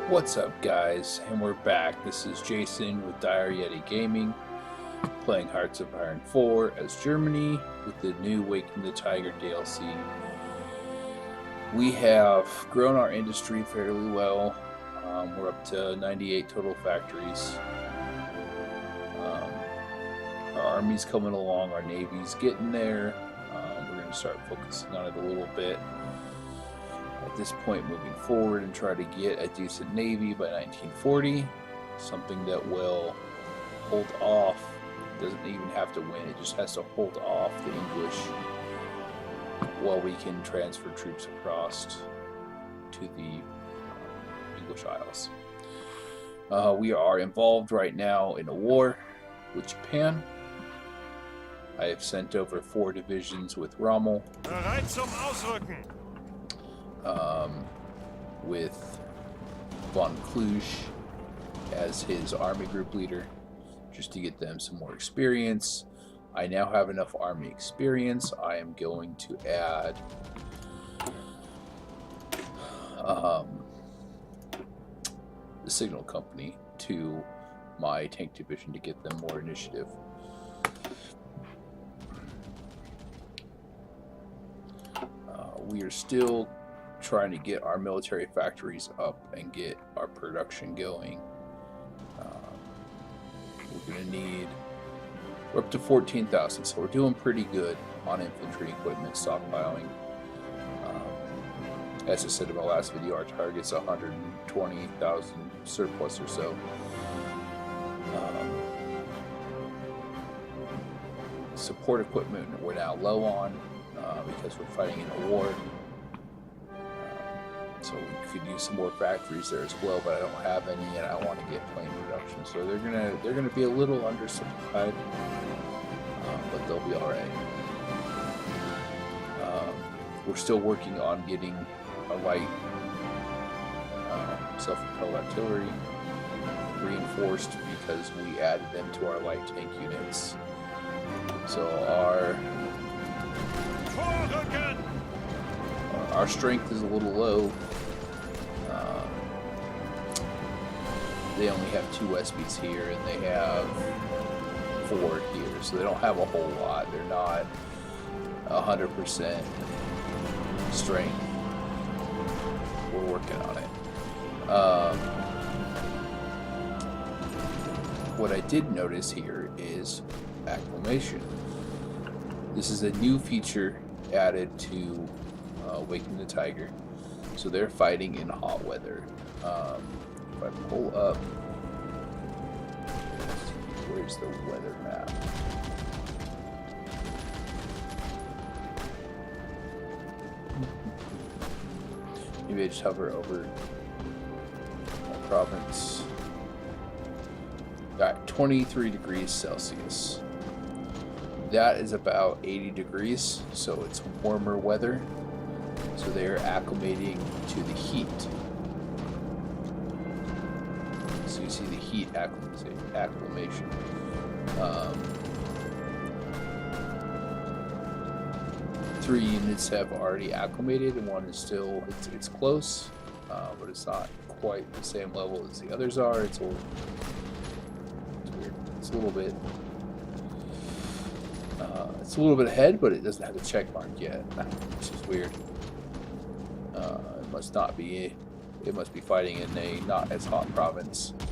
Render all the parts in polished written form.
What's up, guys? And we're back. This is Jason with Yeti Gaming, playing Hearts of Iron 4 as Germany with the new Waking the Tiger DLC. We have grown our industry fairly well. We're up to 98 total factories. Our army's coming along, our navy's getting there. We're going to start focusing on it a little bit at this point moving forward and try to get a decent navy by 1940, something that will hold off, doesn't even have to win, it just has to hold off the English while we can transfer troops across to the English Isles. We are involved right now in a war with Japan. I have sent over 4 divisions with Rommel. Bereit zum Ausrücken. With von Kluge as his army group leader, just to get them some more experience. I now have enough army experience. I am going to add the signal company to my tank division to get them more initiative. We are still trying to get our military factories up and get our production going. We're up to 14,000, so we're doing pretty good on infantry equipment stockpiling. As I said in my last video, our target's 120,000 surplus or so. Support equipment we're now low on because we're fighting in a war. So we could use some more factories there as well, but I don't have any, and I want to get plane production. So they're gonna be a little undersupplied, but they'll be all right. We're still working on getting a light self-propelled artillery reinforced because we added them to our light tank units. So our strength is a little low. They only have 2 SBs here, and they have 4 here, so they don't have a whole lot. They're not 100% strength. We're working on it. What I did notice here is acclimation. This is a new feature added to Waking the Tiger, so they're fighting in hot weather. If I pull up, where's the weather map? Maybe I just hover over my province. Got 23 degrees Celsius. That is about 80 degrees, so it's warmer weather. So they are acclimating to the heat. So you see the heat acclimation. 3 units have already acclimated, and 1 is still, it's close, but it's not quite the same level as the others are. It's weird. It's a little bit. It's a little bit ahead, but it doesn't have the check mark yet, which is weird. It must not be. It must be fighting in a not as hot province. I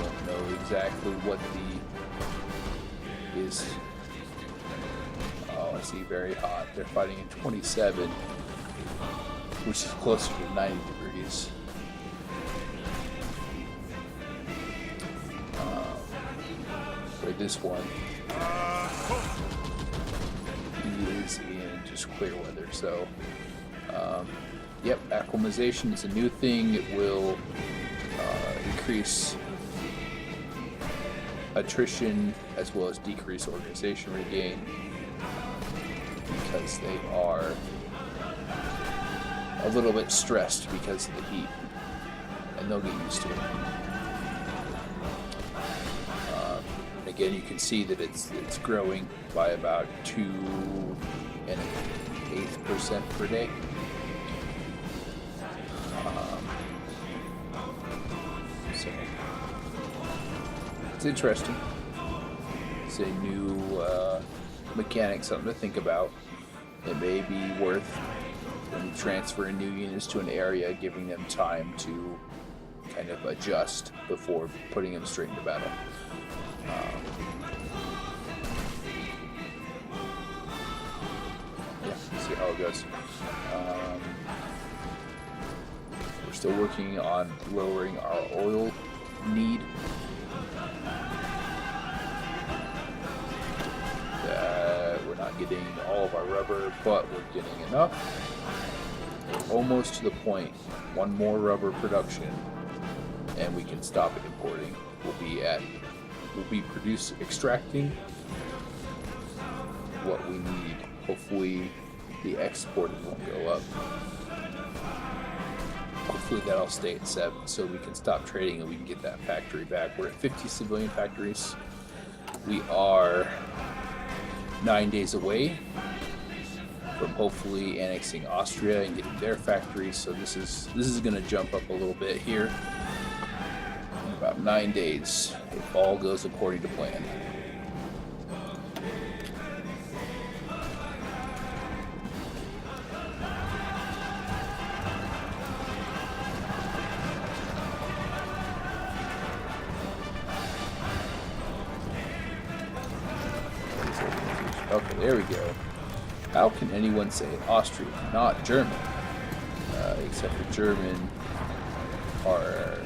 don't know exactly what the is. Oh, I see, very hot. They're fighting in 27, which is closer to 90 degrees. For this one, he is in just clear weather, so yep, acclimatization is a new thing. It will increase attrition as well as decrease organization regain because they are a little bit stressed because of the heat, and they'll get used to it. Again, you can see that it's growing by about 2.125% per day. So it's interesting. It's a new mechanic, something to think about. It may be worth when transferring new units to an area, giving them time to kind of adjust before putting them straight into battle. Yeah, see how it goes. We're still working on lowering our oil need. We're not getting all of our rubber, but we're getting enough. We're almost to the point. One more rubber production, and we can stop importing. We'll be extracting what we need. Hopefully, the export won't go up. Hopefully that'll stay at 7, so we can stop trading and we can get that factory back. We're at 50 civilian factories. We are 9 days away from hopefully annexing Austria and getting their factories. So this is going to jump up a little bit here in about 9 days if all goes according to plan. Okay, there we go. How can anyone say Austria, not German? Except for German are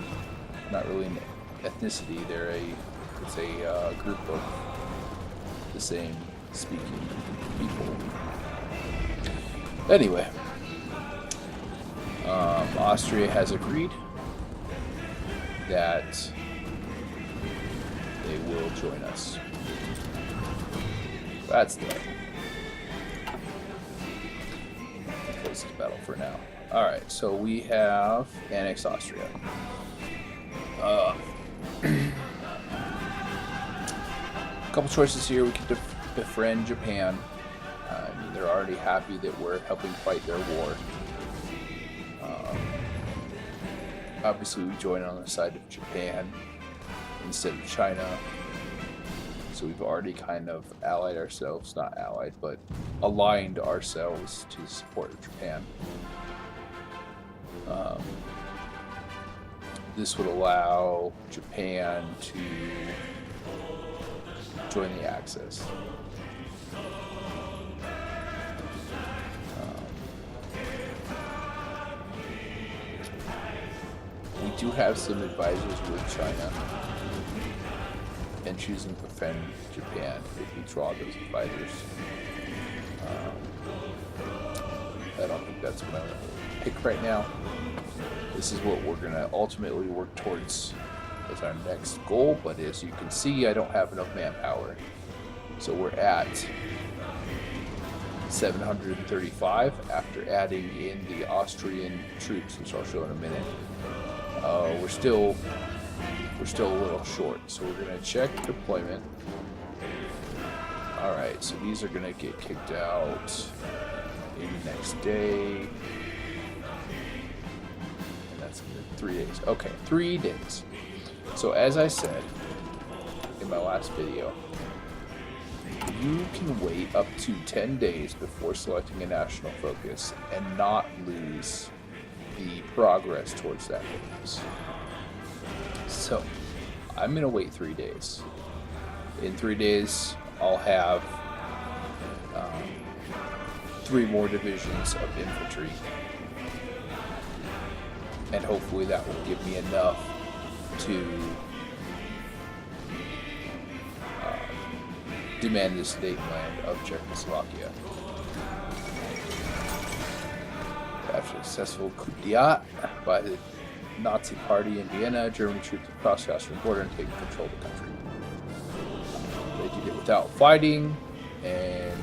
not really an ethnicity. It's a group of the same speaking people. Anyway, Austria has agreed that they will join us. That's done. Close this battle for now. Alright, so we have annexed Austria. A couple choices here. We could befriend Japan. I mean, they're already happy that we're helping fight their war. Obviously, we join on the side of Japan instead of China. So we've already kind of allied ourselves, not allied, but aligned ourselves to support Japan. This would allow Japan to join the Axis. We do have some advisors with China, and choosing to defend Japan if we draw those advisors. I don't think that's what I'm going to pick right now. This is what we're going to ultimately work towards as our next goal, but as you can see, I don't have enough manpower. So we're at 735 after adding in the Austrian troops, which I'll show in a minute. We're still a little short, so we're going to check deployment. Alright, so these are going to get kicked out in the next day. And that's 3 days. Okay, 3 days. So as I said in my last video, you can wait up to 10 days before selecting a national focus and not lose the progress towards that focus. So, I'm going to wait 3 days. In 3 days, I'll have 3 more divisions of infantry. And hopefully that will give me enough to demand the state land of Czechoslovakia. After a successful coup d'etat by the Nazi Party in Vienna, German troops have crossed the Austrian border and taken control of the country. They did it without fighting, and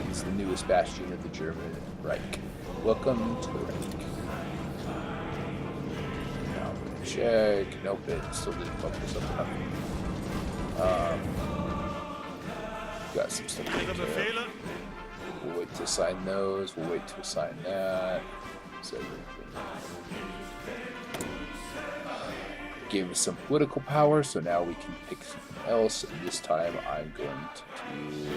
it's the newest bastion of the German Reich. Welcome to the Reich. Now I'm going to check. Nope, it still didn't focus up enough. Got some stuff to do. We'll wait to assign those. We'll wait to assign that. So gave us some political power, so now we can pick something else. And this time I'm going to do...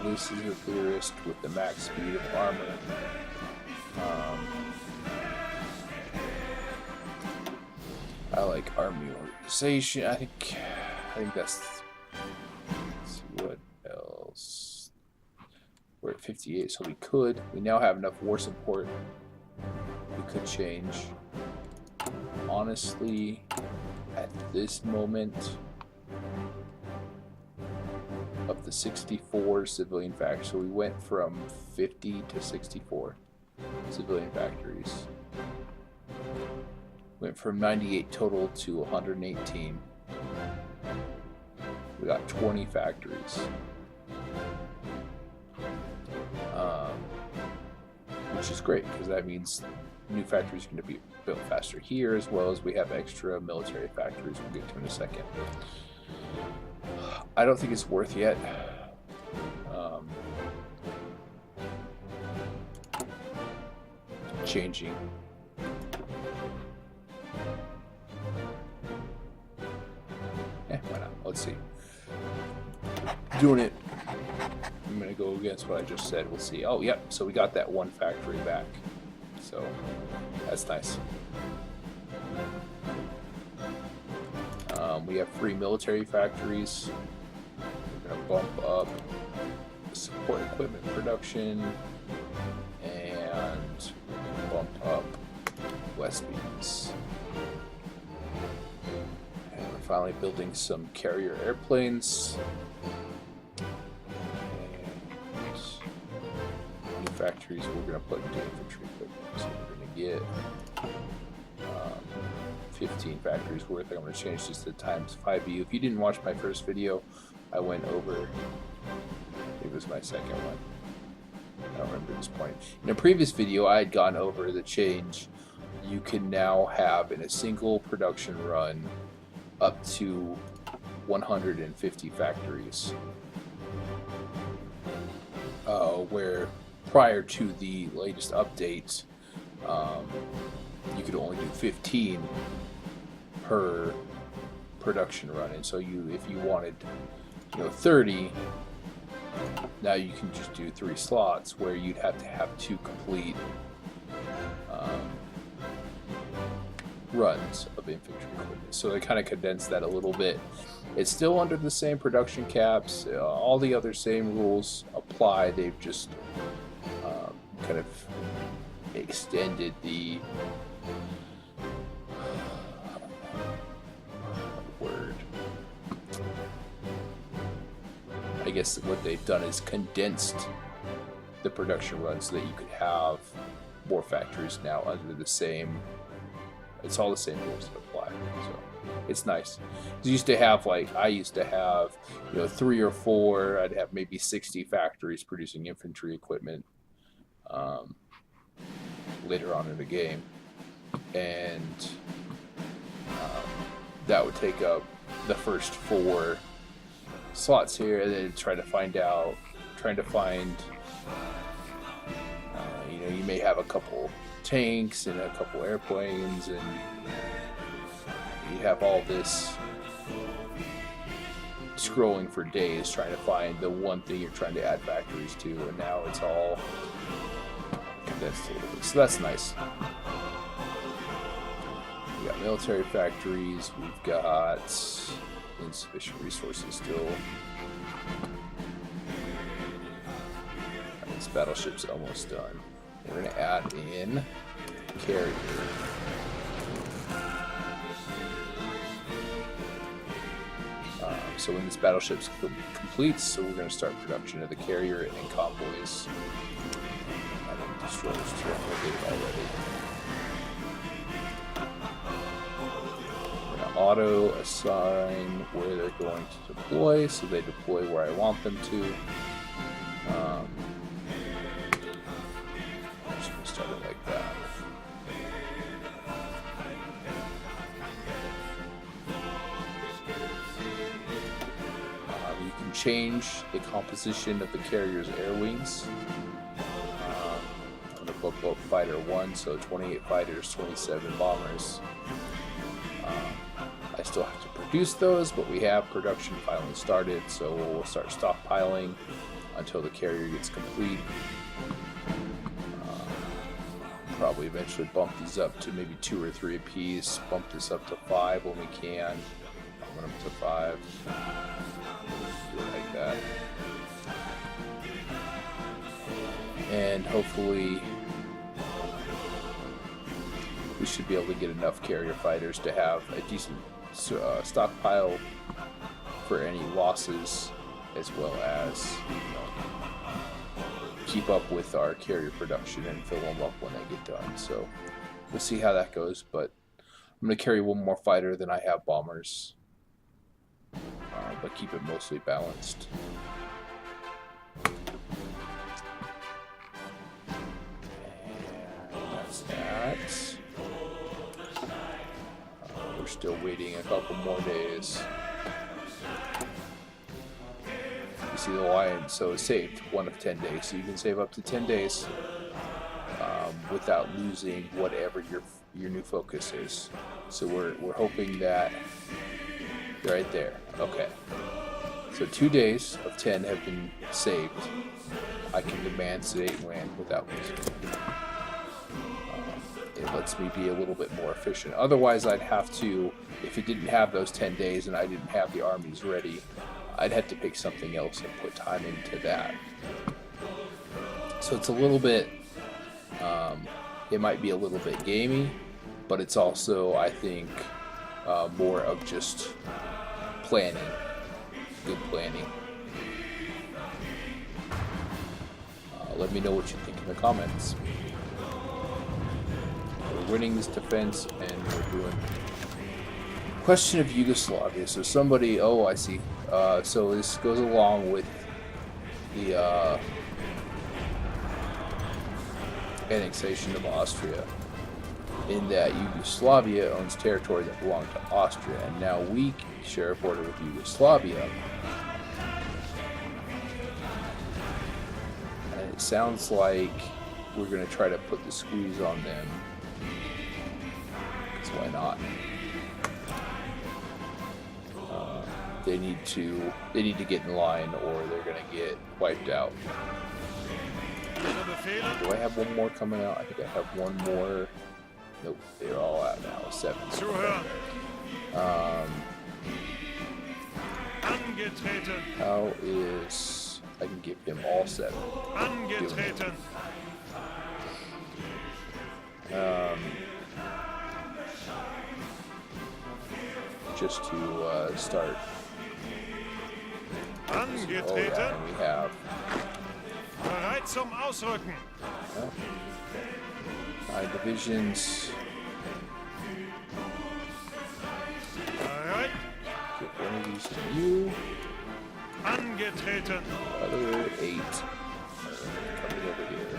This is a theorist with the max speed of armor. I like army organization. I think that's. Let's see what else. We're at 58, so we now have enough war support. We could change. Honestly, at this moment, of the 64 civilian factories. So we went from 50 to 64 civilian factories. Went from 98 total to 118. We got 20 factories. Which is great, because that means new factories are going to be built faster here, as well as we have extra military factories we'll get to in a second. I don't think it's worth yet. Changing. Why not? Let's see. Doing it. I'm going to go against what I just said. We'll see. Oh, yep. So we got that one factory back. So that's nice. We have 3 military factories. We're going to bump up support equipment production and bump up West Beams. And we're finally building some carrier airplanes. And new factories we're going to put into infantry equipment. So we're going to get 15 factories worth. I'm going to change this to times 5U. If you didn't watch my first video, I went over, it was my second one. I don't remember this point. In a previous video, I had gone over the change. You can now have in a single production run up to 150 factories. Where prior to the latest update, you could only do 15 per production run, and so if you wanted 30, now you can just do 3 slots, where you'd have to have 2 complete runs of infantry equipment. So they kind of condensed that a little bit. It's still under the same production caps. All the other same rules apply. They've just kind of extended the I guess what they've done is condensed the production run so that you could have more factories now under the same. It's all the same rules that apply. So it's nice. I used to have I used to have 3 or 4. I'd have maybe 60 factories producing infantry equipment later on in the game, and that would take up the first 4 slots here, and then trying to find you may have a couple tanks and a couple airplanes, and you have all this scrolling for days trying to find the one thing you're trying to add factories to, and now it's all condensed a little bit, so that's nice. We got military factories, we've got insufficient resources still. This battleship's almost done. We're going to add in carrier. So when this battleship completes, so we're going to start production of the carrier and convoys. And then destroyers too. I did it already. Auto assign where they're going to deploy, so they deploy where I want them to. change the composition of the carrier's air wings. I'm going to book up Fighter 1, so 28 fighters, 27 bombers. I still have to produce those, but we have production finally started, so we'll start stockpiling until the carrier gets complete. Probably eventually bump these up to maybe 2 or 3 apiece, bump this up to 5 when we can. I went up to 5. Do it like that. And hopefully we should be able to get enough carrier fighters to have a decent stockpile for any losses, as well as, you know, keep up with our carrier production and fill them up when they get done. So we'll see how that goes, but I'm going to carry one more fighter than I have bombers, but keep it mostly balanced. And that's that. We're still waiting a couple more days. You see the line, so it's saved 1 of 10 days, so you can save up to 10 days without losing whatever your new focus is. So we're hoping that right there. Okay, so 2 days of 10 have been saved. I can demand sedate land without losing. It lets me be a little bit more efficient. Otherwise, I'd have to, if it didn't have those 10 days and I didn't have the armies ready, I'd have to pick something else and put time into that. So it's a little bit, it might be a little bit gamey, but it's also, I think, more of just planning, good planning. Let me know what you think in the comments. We're winning this defense, and we're doing question of Yugoslavia. So somebody, oh, I see. So this goes along with the annexation of Austria, in that Yugoslavia owns territory that belonged to Austria, and now we share a border with Yugoslavia. And it sounds like we're going to try to put the squeeze on them. Because why not? They need to get in line, or they're going to get wiped out. Do I have one more coming out? I think I have one more. Nope, they're all out now. 7. How is... I can give him all 7. Just to start. Oh yeah, and we have... Bereit zum Ausrücken. 9 divisions. Bereit. Get one of these to you. Angetreten. Other 8 coming over here.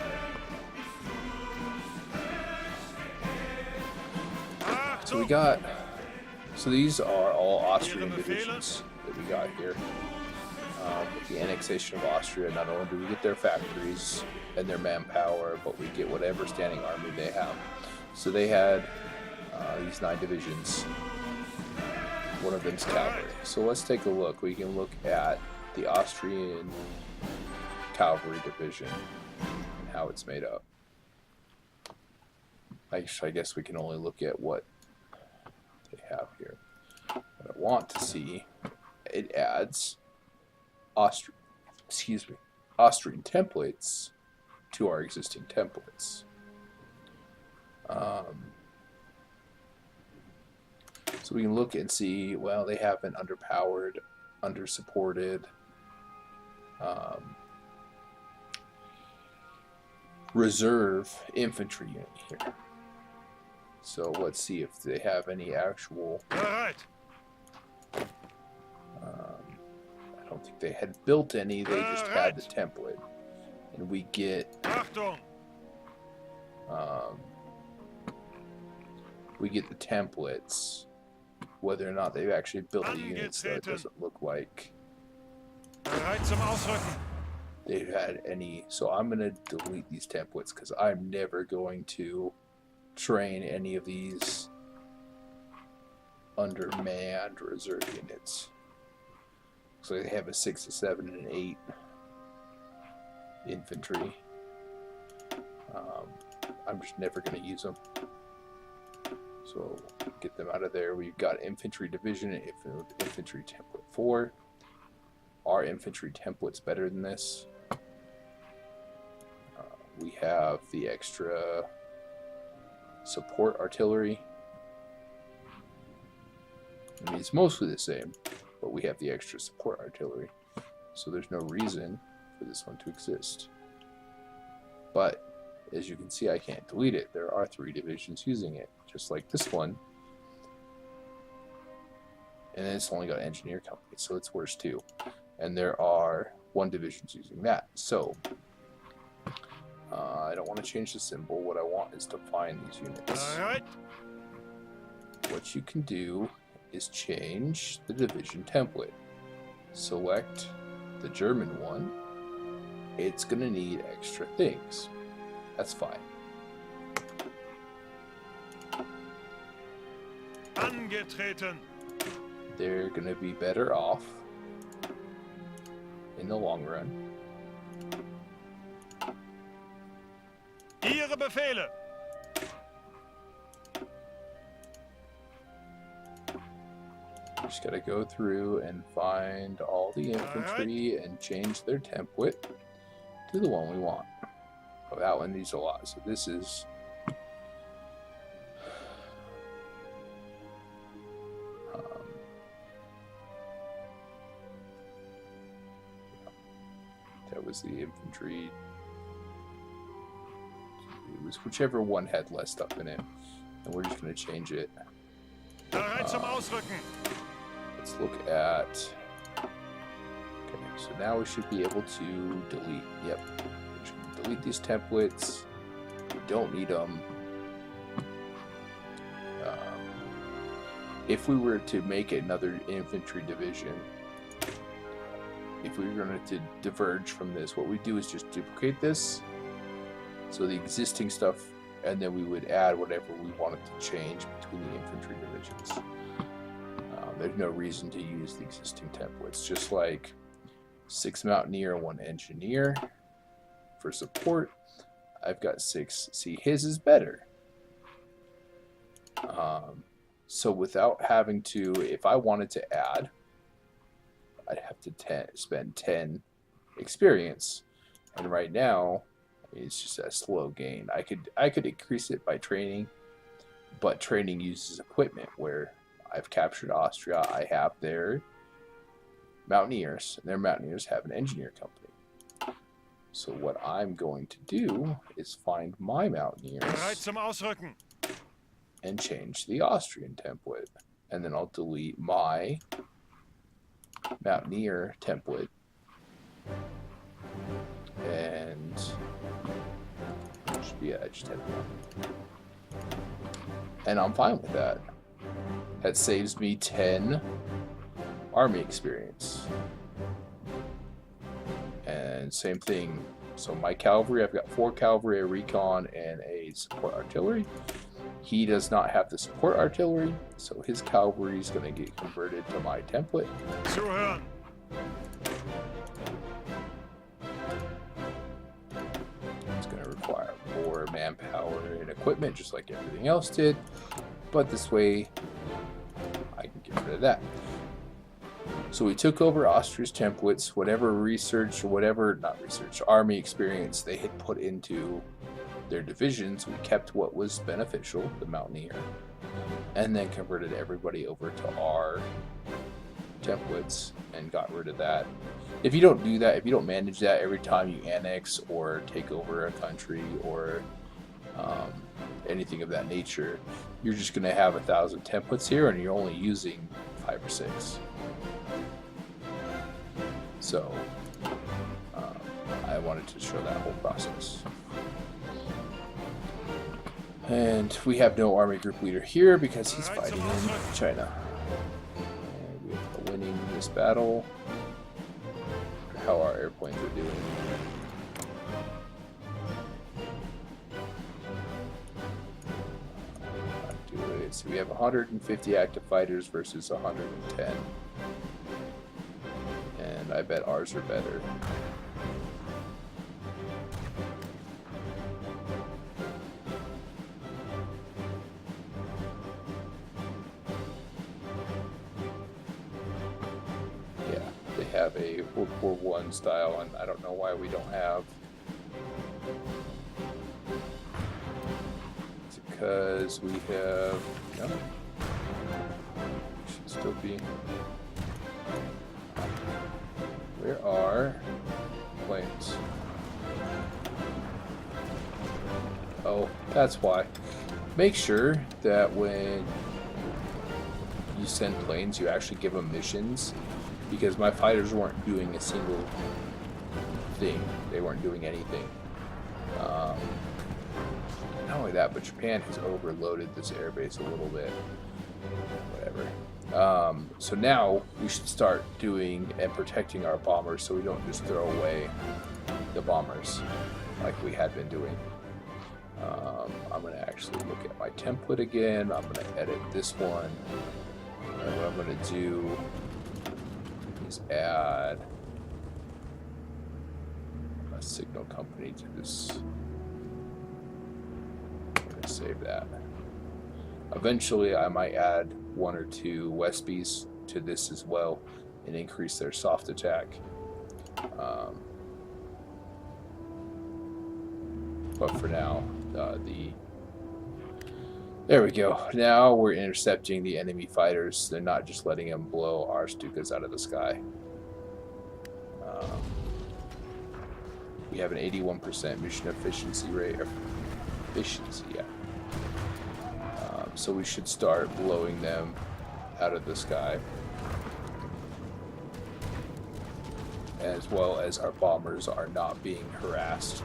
So we got. So these are all Austrian divisions that we got here. With the annexation of Austria, not only do we get their factories and their manpower, but we get whatever standing army they have. So they had these 9 divisions. One of them's cavalry. So let's take a look. We can look at the Austrian cavalry division and how it's made up. I guess we can only look at what they have here. What I want to see, it adds Austrian templates to our existing templates. So we can look and see, well, they have an underpowered, undersupported reserve infantry unit here. So let's see if they have any actual... I don't think they had built any, they just had the template. And we get... we get the templates. Whether or not they've actually built the units, though, it doesn't look like Bereit zum Ausrücken. they've had any. So I'm going to delete these templates because I'm never going to train any of these undermanned reserve units. So they have a 6, a 7, and an 8 infantry. I'm just never going to use them. So get them out of there. We've got infantry division and infantry template 4. Our infantry template's better than this. We have the extra support artillery. I mean, it's mostly the same, but we have the extra support artillery. So there's no reason for this one to exist. But as you can see, I can't delete it. There are 3 divisions using it, just like this one. And it's only got engineer company, so it's worse too. And there are 1 divisions using that. So I don't want to change the symbol. What I want is to find these units. All right. What you can do is change the division template. Select the German one. It's going to need extra things. That's fine. Angetreten. They're going to be better off in the long run. Ihre Befehle. Just got to go through and find all the infantry and change their template to the one we want. Oh, that one needs a lot. So this is that was the infantry. It was whichever one had less stuff in it, and we're just going to change it. Bereit zum Ausrücken. Let's look at. Okay, so now we should be able to delete. Yep, we should delete these templates. We don't need them. If we were to make another infantry division, if we were going to diverge from this, what we do is just duplicate this. So the existing stuff, and then we would add whatever we wanted to change between the infantry divisions. There's no reason to use the existing templates. Just like 6 Mountaineer, 1 Engineer for support. I've got 6. See, his is better. So without having to, if I wanted to add, I'd have to spend 10 experience. And right now, it's just a slow gain. I could increase it by training, but training uses equipment. Where I've captured Austria, I have their Mountaineers, and their Mountaineers have an engineer company. So what I'm going to do is find my Mountaineers Bereit zum Ausrücken. and change the Austrian template, and then I'll delete my Mountaineer template and yeah, I just had one. And I'm fine with that. That saves me 10 army experience. And same thing. So my cavalry, I've got 4 cavalry, a recon, and a support artillery. He does not have the support artillery, so his cavalry is going to get converted to my template. Zuhören. It's going to require more manpower and equipment, just like everything else did. But this way, I can get rid of that. So we took over Austria's templates, whatever research or whatever, not research, army experience they had put into their divisions. We kept what was beneficial, the Mountaineer, and then converted everybody over to our templates and got rid of that. If you don't do that, if you don't manage that every time you annex or take over a country or anything of that nature, you're just going to have 1,000 templates here and you're only using 5 or 6. So I wanted to show that whole process. And we have no army group leader here because he's fighting in China. And we are winning this battle. how our airplanes are doing. Do it. So we have 150 active fighters versus 110. And I bet ours are better. Have a World War I style, and I don't know why we don't have. It's because we have. No, should still be. Where are planes? Oh, that's why. Make sure that when you send planes, you actually give them missions. Because my fighters weren't doing a single thing. They weren't doing anything. Not only that, but Japan has overloaded this airbase a little bit. Whatever. So now we should start doing and protecting our bombers so we don't just throw away the bombers like we had been doing. I'm going to actually look at my template again. I'm going to edit this one. And what I'm going to do... add a signal company to this. I'm going to save that. Eventually, I might add 1 or 2 Westbies to this as well and increase their soft attack. But for now, there we go. Now we're intercepting the enemy fighters. They're not just letting them blow our Stukas out of the sky. We have an 81% mission efficiency rate. Yeah. So we should start blowing them out of the sky. As well as our bombers are not being harassed.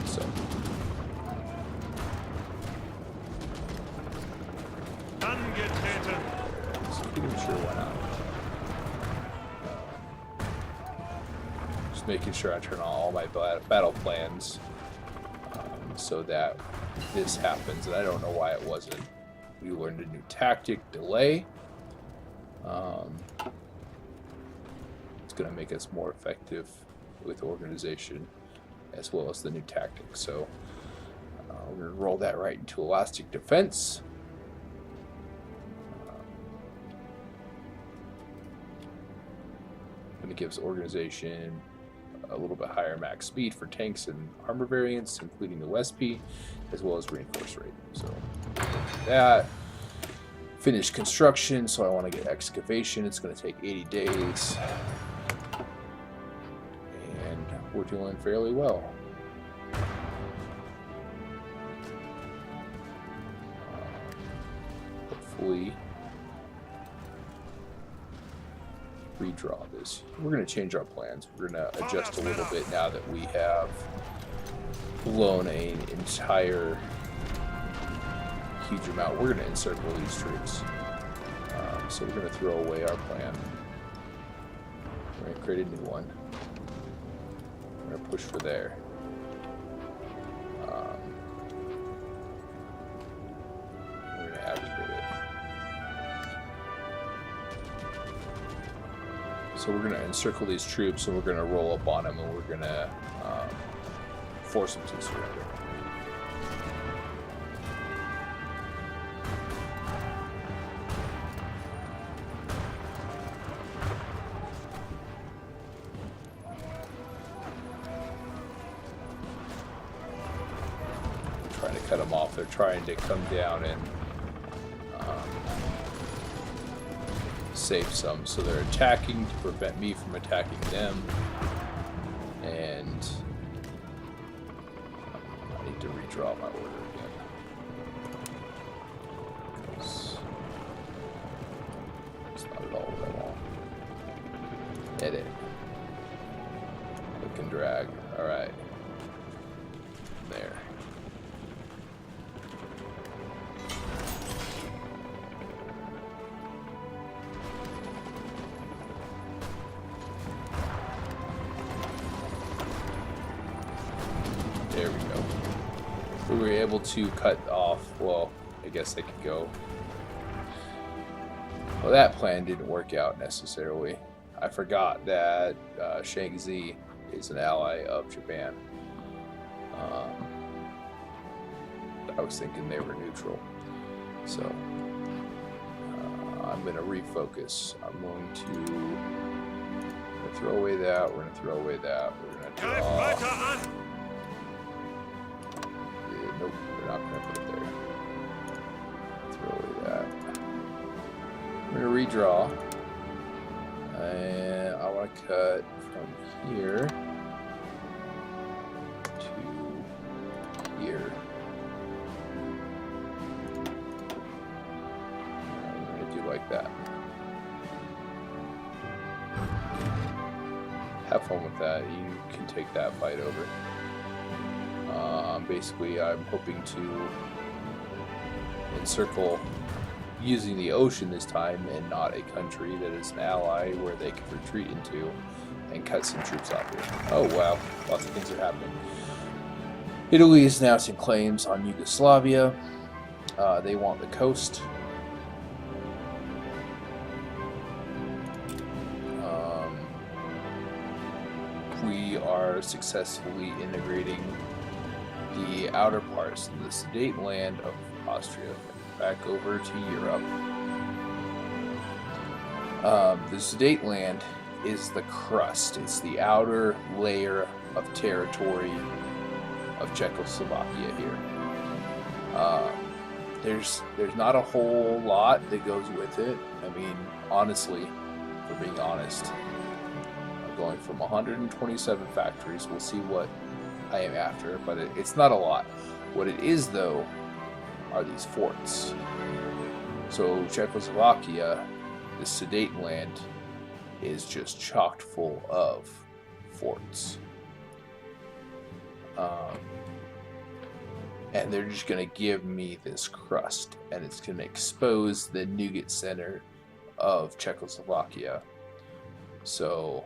So. Sure, why not? Just making sure I turn on all my battle plans so that this happens, and I don't know why it wasn't. We learned a new tactic, delay. It's going to make us more effective with organization as well as the new tactic. So we're going to roll that right into elastic defense. It gives organization a little bit higher max speed for tanks and armor variants, including the Westby, as well as reinforce rate. So that. Finish construction, so I want to get excavation. It's going to take 80 days. And we're doing fairly well. Hopefully redraw this. We're going to change our plans. We're going to adjust a little bit now that we have blown an entire huge amount. We're going to encircle these troops. So we're going to throw away our plan. We're going to create a new one. We're going to push for there. We're going to activate it. So we're going to encircle these troops and we're going to roll up on them and we're going to force them to surrender. Trying to cut them off. They're trying to come down and save some, so they're attacking to prevent me from attacking them, and I need to redraw my order again. It's not at all what I want. Edit. Click and drag. Alright. There. we were able to cut off, well, I guess they could go. Well, that plan didn't work out necessarily. I forgot that Shaanxi is an ally of Japan. I was thinking they were neutral. So I'm going to refocus. I'm going to throw away that. We're going to throw away that. We're going to Greif draw. weiter an! Nope, we're not going to put it there. Throw away that. We're going to redraw. And I want to cut from here to here. I'm going to do like that. Have fun with that. You can take that fight over. Basically, I'm hoping to encircle using the ocean this time and not a country that is an ally where they can retreat into and cut some troops off here. Oh wow, lots of things are happening. Italy is announcing claims on Yugoslavia. They want the coast. We are successfully integrating the outer parts of the Sudetenland of Austria back over to Europe. The Sudetenland is the crust. It's the outer layer of territory of Czechoslovakia here. There's not a whole lot that goes with it. I mean, honestly, for being honest, I'm going from 127 factories. We'll see what I am after, but it's not a lot. What it is, though, are these forts. So Czechoslovakia, the Sudetenland, is just chocked full of forts. And they're just going to give me this crust, and it's going to expose the nougat center of Czechoslovakia. So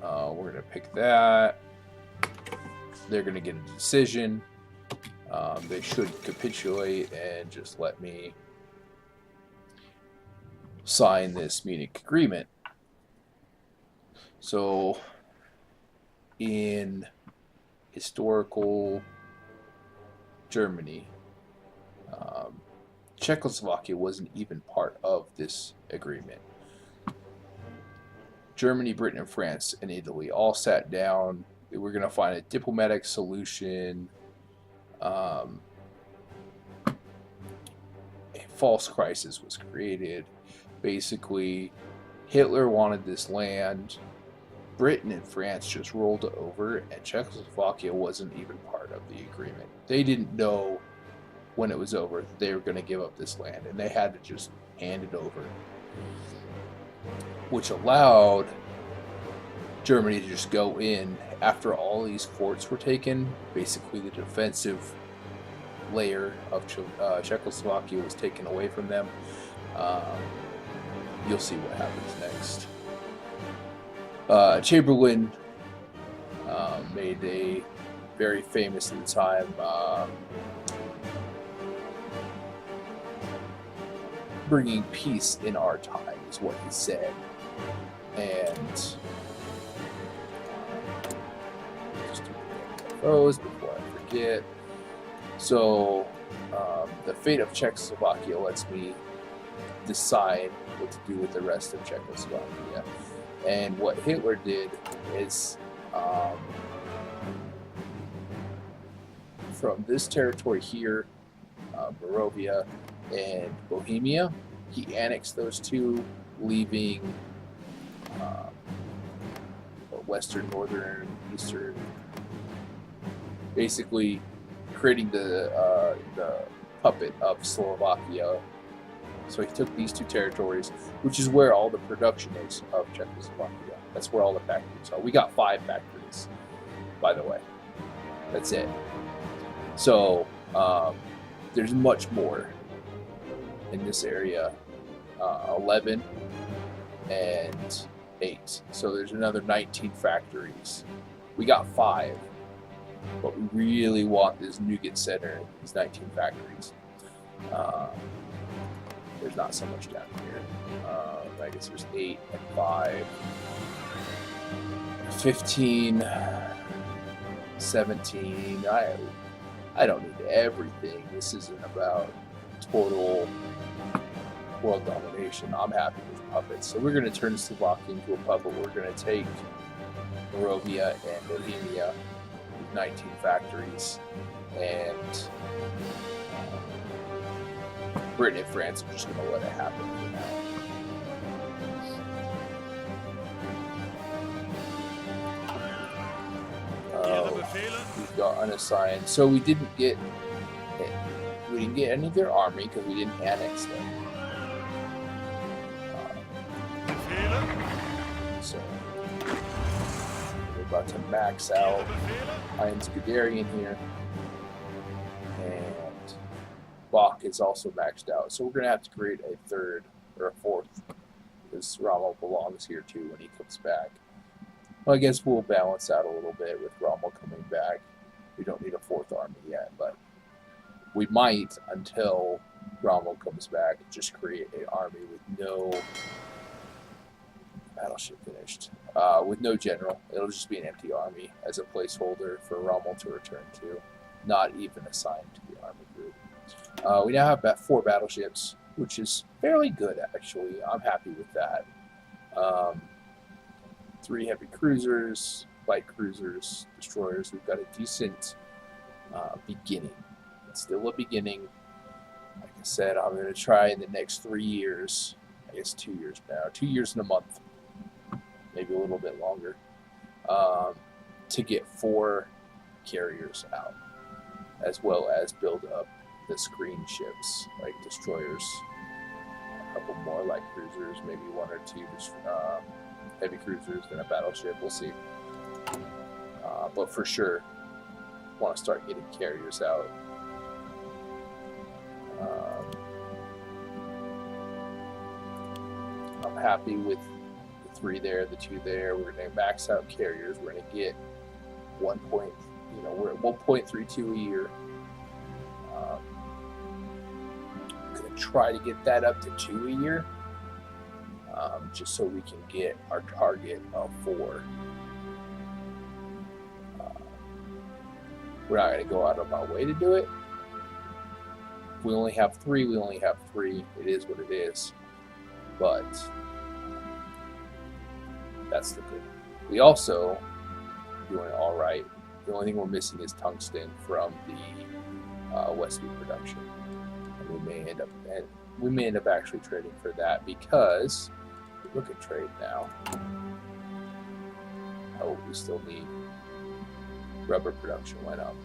we're going to pick that. They're going to get a decision. They should capitulate and just let me sign this Munich agreement. So in historical Germany, Czechoslovakia wasn't even part of this agreement. Germany, Britain, and France, and Italy all sat down. They were going to find a diplomatic solution. A false crisis was created. Basically, Hitler wanted this land. Britain and France just rolled over, and Czechoslovakia wasn't even part of the agreement. They didn't know when it was over that they were going to give up this land, and they had to just hand it over, which allowed Germany to just go in after all these forts were taken. Basically, the defensive layer of Czechoslovakia was taken away from them. You'll see what happens next. Chamberlain made a very famous at the time bringing peace in our time is what he said. And just those before I forget. So the fate of Czechoslovakia lets me decide what to do with the rest of Czechoslovakia. And what Hitler did is from this territory here, Moravia and Bohemia, he annexed those two, leaving western, northern, eastern, basically creating the puppet of Slovakia. So he took these two territories, which is where all the production is of Czechoslovakia. That's where all the factories are. We got 5 factories, by the way. That's it. So there's much more in this area. 11 and 8. So there's another 19 factories. We got 5. but we really want this nougat center, these 19 factories. There's not so much down here. I guess there's 8 and 5, 15, 17. I don't need everything. This isn't about total world domination. I'm happy with puppets. So we're going to turn Slovakia into a puppet. We're going to take Moravia and Bohemia with 19 factories, and Britain and France are just going to let it happen for now. We've got unassigned. So we didn't get any of their army because we didn't annex them. So we're about to max out Heinz Guderian here, and Bach is also maxed out. So we're going to have to create a third or a fourth, because Rommel belongs here too when he comes back. Well, I guess we'll balance out a little bit with Rommel coming back. We don't need a fourth army yet, but we might, until Rommel comes back, just create an army with no battleship finished, with no general. It'll just be an empty army as a placeholder for Rommel to return to, not even assigned to the army group. We now have about 4 battleships, which is fairly good, actually. I'm happy with that. 3 heavy cruisers, light cruisers, destroyers. We've got a decent beginning. It's still a beginning. Like I said, I'm going to try in the next 3 years, I guess 2 years now, 2 years and a month, maybe a little bit longer, to get 4 carriers out, as well as build up the screen ships, like destroyers, a couple more light cruisers, maybe 1 or 2 heavy cruisers, then a battleship. We'll see. But for sure, want to start getting carriers out. I'm happy with the 3 there, the 2 there. We're going to max out carriers. We're going to get we're at 1.32 a year. Going to try to get that up to 2 a year. Just so we can get our target of 4. We're not going to go out of our way to do it. If we only have 3, we only have 3. It is what it is. But that's the good. We also are doing all right. The only thing we're missing is tungsten from the Westby production. And we may end up actually trading for that, because look at trade now. Oh, we still need rubber production went up.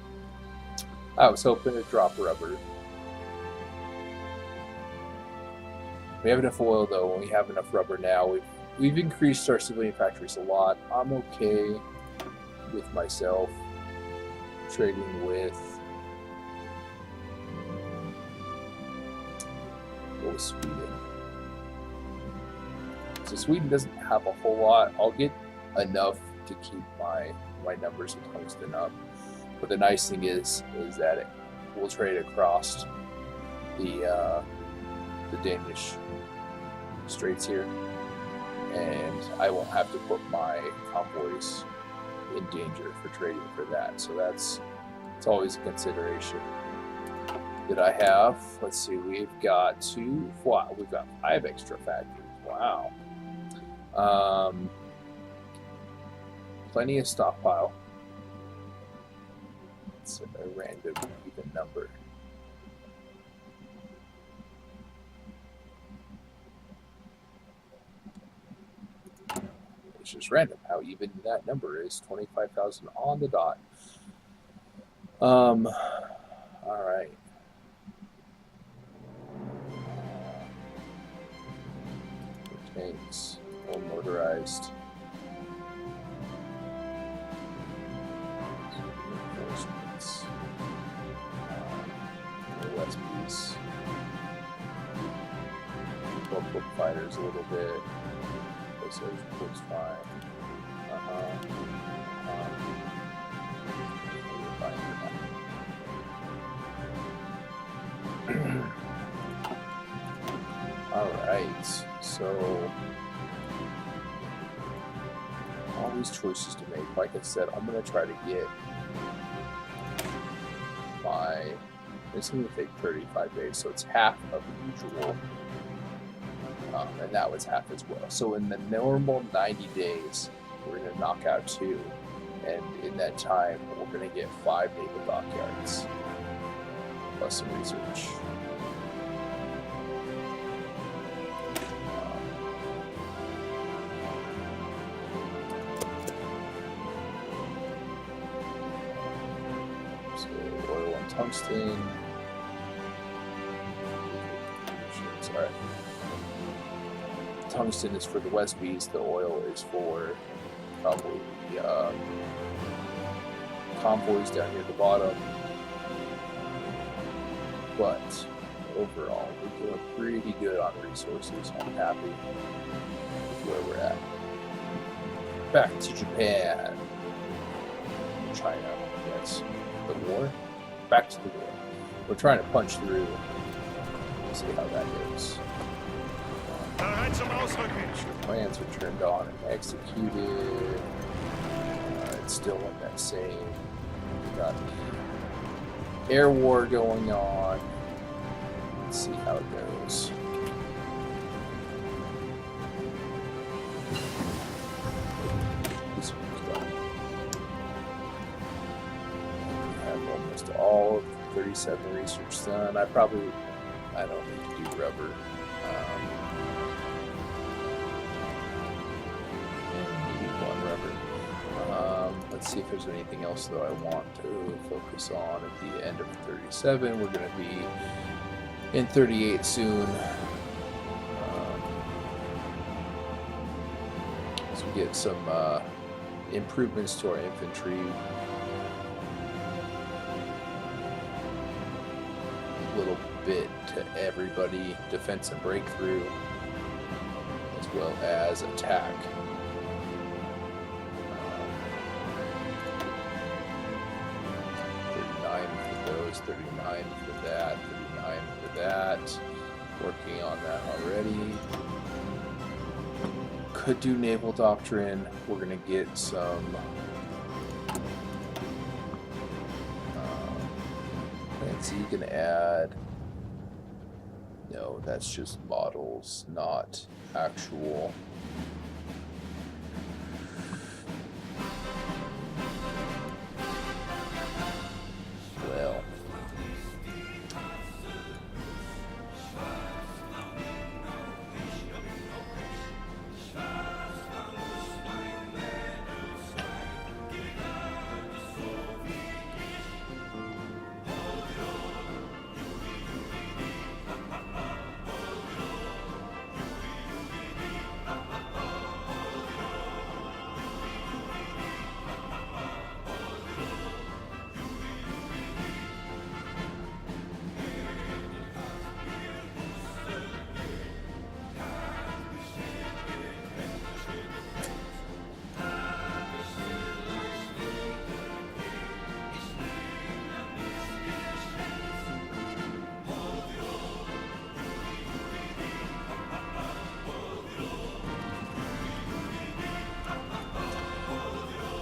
I was hoping to drop rubber. We have enough oil though, and we have enough rubber now. We've increased our civilian factories a lot. I'm okay with myself trading with Sweden. So Sweden doesn't have a whole lot. I'll get enough to keep my numbers of tungsten up. But the nice thing is that we'll trade across the Danish straits here, and I won't have to put my convoys in danger for trading for that. So it's always a consideration that I have. Let's see, we've got 2. Wow, we've got 5 extra factories. Wow. Plenty of stockpile. It's a random even number. It's just random how even that number is. 25,000 on the dot. All right. Tanks, all motorized. Reinforcements. Westby's. Book fighters a little bit. This looks fine. fine for now. Alright, so all these choices to make. Like I said, I'm going to try to get my... It's going to take 35 days, so it's half of the usual. And that was half as well. So in the normal 90 days, we're going to knock out 2. And in that time, we're going to get 5 naval dockyards. Plus some research. So oil and tungsten. Alright. Tungsten is for the Westbees, the oil is for probably the convoys down here at the bottom. But overall, we're doing pretty good on resources. I'm happy with where we're at. Back to Japan. China, yes. The war? Back to the war. We're trying to punch through. See how that goes. Bereit zum Ausrücken. Plans are turned on and executed. It's still in that same. We got the air war going on. Let's see how it goes. This one's done. We have almost all of the 37 research done. I don't need to do rubber. Let's see if there's anything else that I want to focus on at the end of 37. We're going to be in 38 soon. So we get some improvements to our infantry. A little bit to everybody. Defense and breakthrough, as well as attack. 39 for that, 39 for that. Working on that already. Could do naval doctrine. We're going to get some let's see, you can add. No, that's just models, not actual.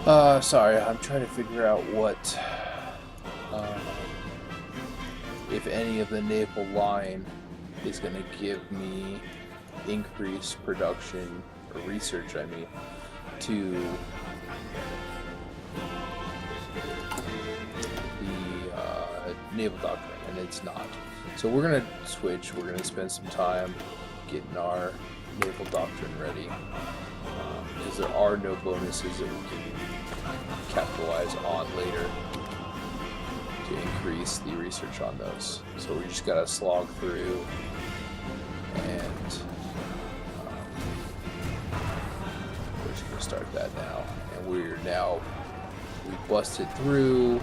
Well, sorry, I'm trying to figure out what, if any of the naval line is going to give me increased production, or research, I mean, to the naval doctrine, and it's not. So we're going to switch. We're going to spend some time getting our naval doctrine ready, because there are no bonuses that we can capitalize on later to increase the research on those. So we just gotta slog through, and we're just gonna start that now. And we busted through,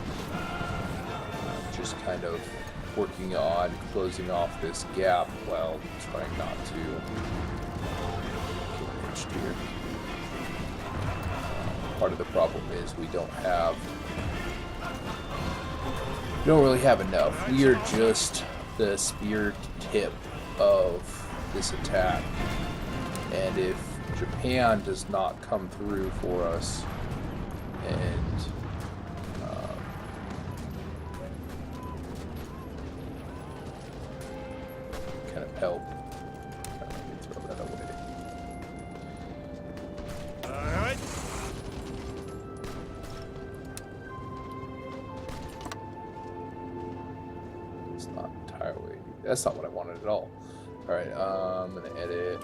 just kind of working on closing off this gap while trying not to get pinched here. Part of the problem is we don't have We don't really have enough. We are just the spear tip of this attack. And if Japan does not come through for us and kind of help, let me throw that away. All right. It's not entirely. That's not what I wanted at all. All right, I'm gonna edit.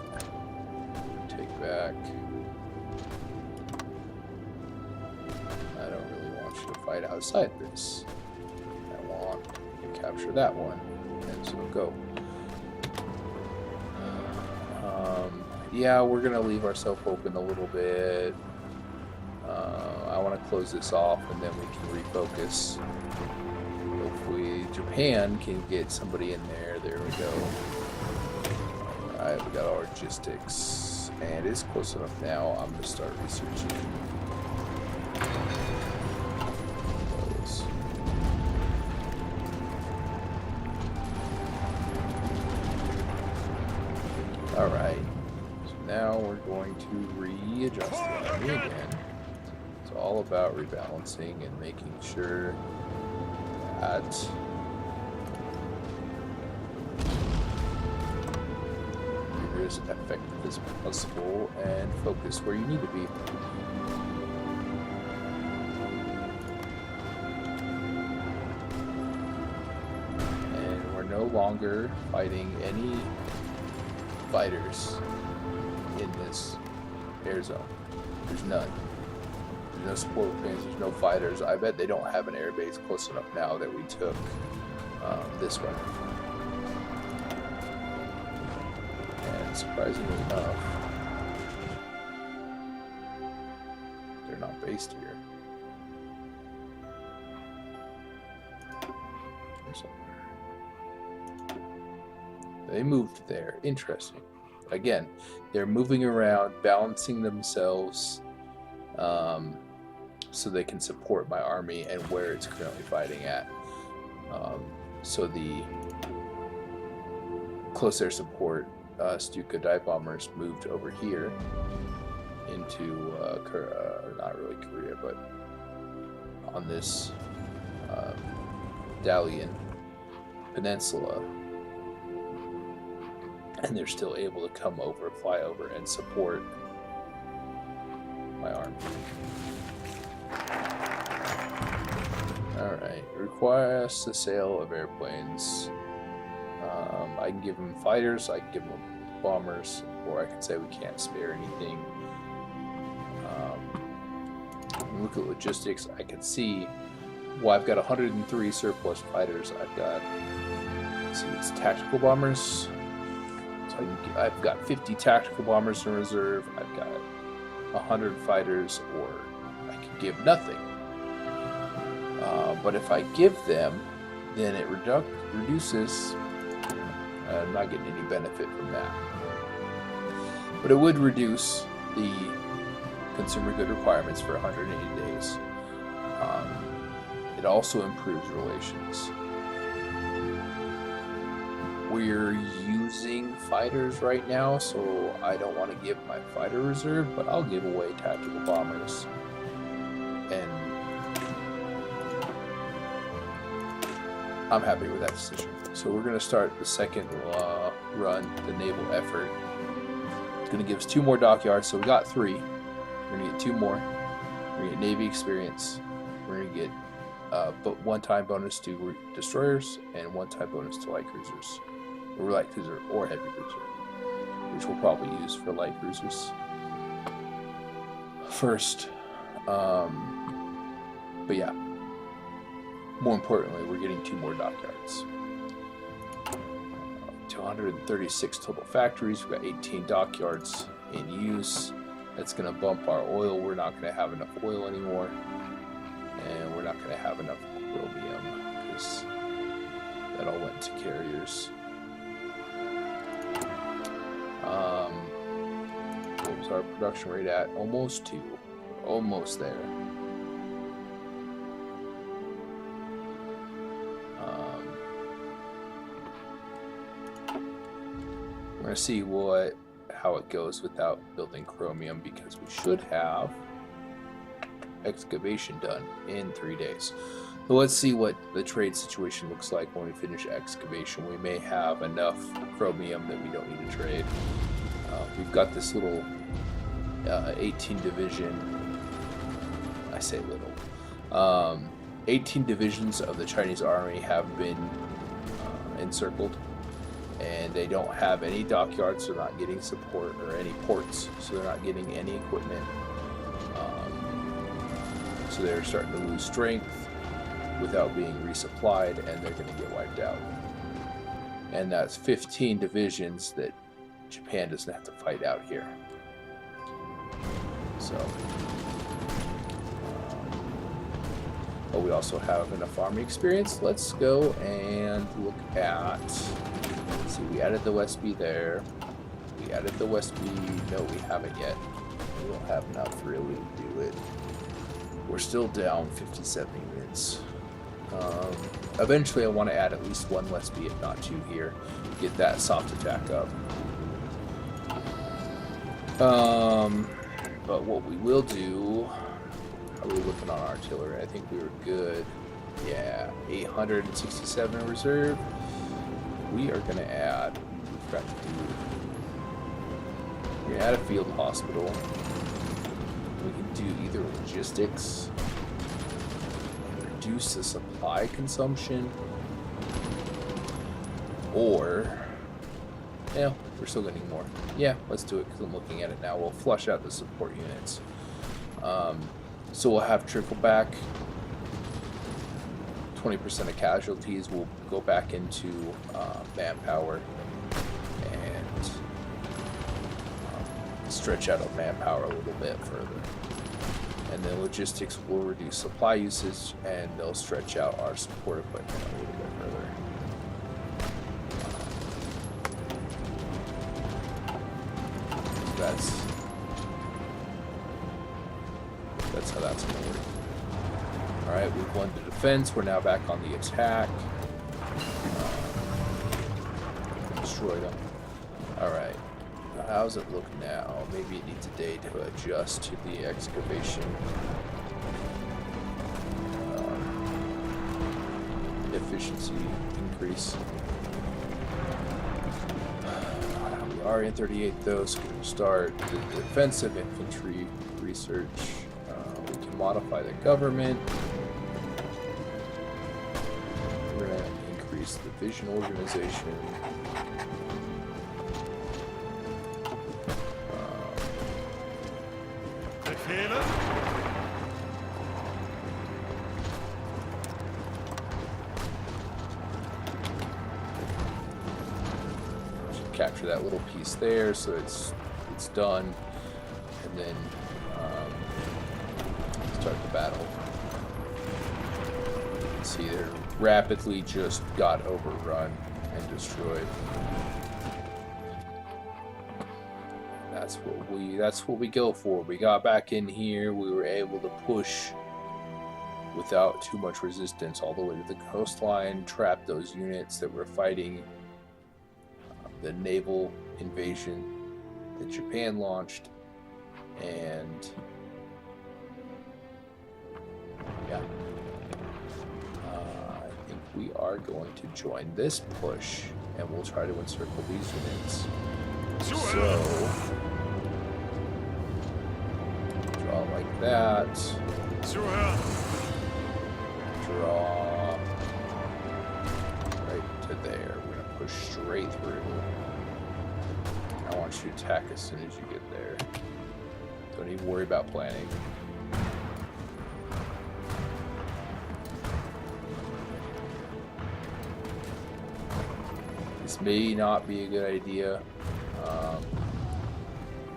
Take back. I don't really want you to fight outside this. I want you to capture that one, and so go. Yeah, we're gonna leave ourselves open a little bit. I want to close this off, and then we can refocus. Hopefully, Japan can get somebody in there. There we go. All right, we got our logistics, and it's close enough now. I'm gonna start researching those. All right. Now we're going to readjust the army again. It's all about rebalancing and making sure that you're as effective as possible and focus where you need to be. And we're no longer fighting any fighters in this air zone. There's none. There's no support planes, there's no fighters. I bet they don't have an air base close enough now that we took this one. And surprisingly enough, they're not based here. They moved there. Interesting. Again, they're moving around, balancing themselves so they can support my army and where it's currently fighting at. So the close air support Stuka dive bombers moved over here into not really Korea, but on this Dalian Peninsula. And they're still able to come over, fly over, and support my army. Alright, requires the sale of airplanes. I can give them fighters, I can give them bombers, or I can say we can't spare anything. Look at logistics, I can see, well, I've got 103 surplus fighters. I've got, let's see, it's tactical bombers. I've got 50 tactical bombers in reserve. I've got 100 fighters, or I could give nothing. But if I give them, then it reduces. I'm not getting any benefit from that. But it would reduce the consumer good requirements for 180 days. It also improves relations. We're using fighters right now, so I don't want to give my fighter reserve, but I'll give away tactical bombers. And I'm happy with that decision. So we're going to start the second run, the naval effort. It's going to give us 2 more dockyards, so we got 3. We're going to get 2 more. We're going to get Navy experience. We're going to get one-time bonus to destroyers and one-time bonus to light cruisers. Or light cruiser or heavy cruiser, which we'll probably use for light cruisers first. But yeah, more importantly, we're getting 2 more dockyards. 236 total factories. We've got 18 dockyards in use. That's going to bump our oil. We're not going to have enough oil anymore, and we're not going to have enough chromium because that all went to carriers. What was our production rate at? Almost 2. Almost there. going to see how it goes without building chromium, because we should have excavation done in 3 days. So let's see what the trade situation looks like when we finish excavation. We may have enough chromium that we don't need to trade. We've got this little 18 division. I say little. 18 divisions of the Chinese army have been encircled, and they don't have any dockyards. They're not getting support or any ports, so they're not getting any equipment. So they're starting to lose strength without being resupplied, and they're going to get wiped out. And that's 15 divisions that Japan doesn't have to fight out here. So, but we also have enough army experience. Let's go and look at. Let's see, we added the West B there. We added the West B. No, we haven't yet. We don't have enough really to do it. We're still down 57 units. Eventually, I want to add at least one West B, if not two here. Get that soft attack up. But what we will do, how are we looking on artillery? I think we were good. Yeah, 867 reserve. We are going to add, we've got to do, we're going to add a field hospital. We can do either logistics, reduce the supply consumption, or, yeah, we're still going to need more. Yeah, let's do it because I'm looking at it now. We'll flush out the support units. So we'll have trickle back. 20% of casualties will go back into manpower, and stretch out of manpower a little bit further. And then logistics will reduce supply usage, and they'll stretch out our support equipment a little bit further. That's how that's going to work. Alright, we've won the defense. We're now back on the attack. Destroy them. Alright. How's it look now? Maybe it needs a day to adjust to the excavation efficiency increase. We are in 38 though, so we'll start the defensive infantry research. We can modify the government. We're going to increase the division organization. Capture that little piece there, so it's done, and then start the battle. You can see they're rapidly just got overrun and destroyed. That's what we go for. We got back in here. We were able to push without too much resistance all the way to the coastline, trap those units that were fighting the naval invasion that Japan launched, and yeah, I think we are going to join this push, and we'll try to encircle these units. So draw like that. Draw right to there. We're gonna push straight through. I want you to attack as soon as you get there. Don't even worry about planning. This may not be a good idea.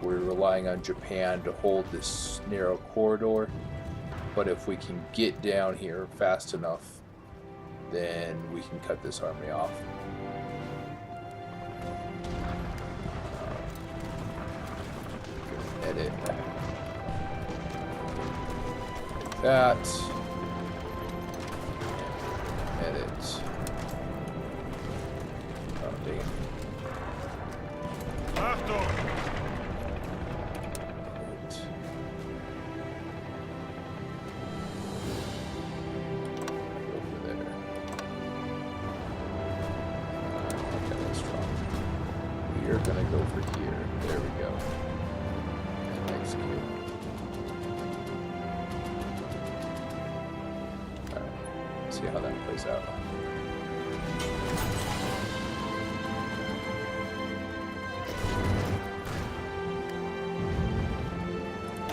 We're relying on Japan to hold this narrow corridor, but if we can get down here fast enough, then we can cut this army off. Edit. Like that. Edit. Oh, dang it. Achtung! We're gonna go for here. There we go. And execute. Alright. See how that plays out.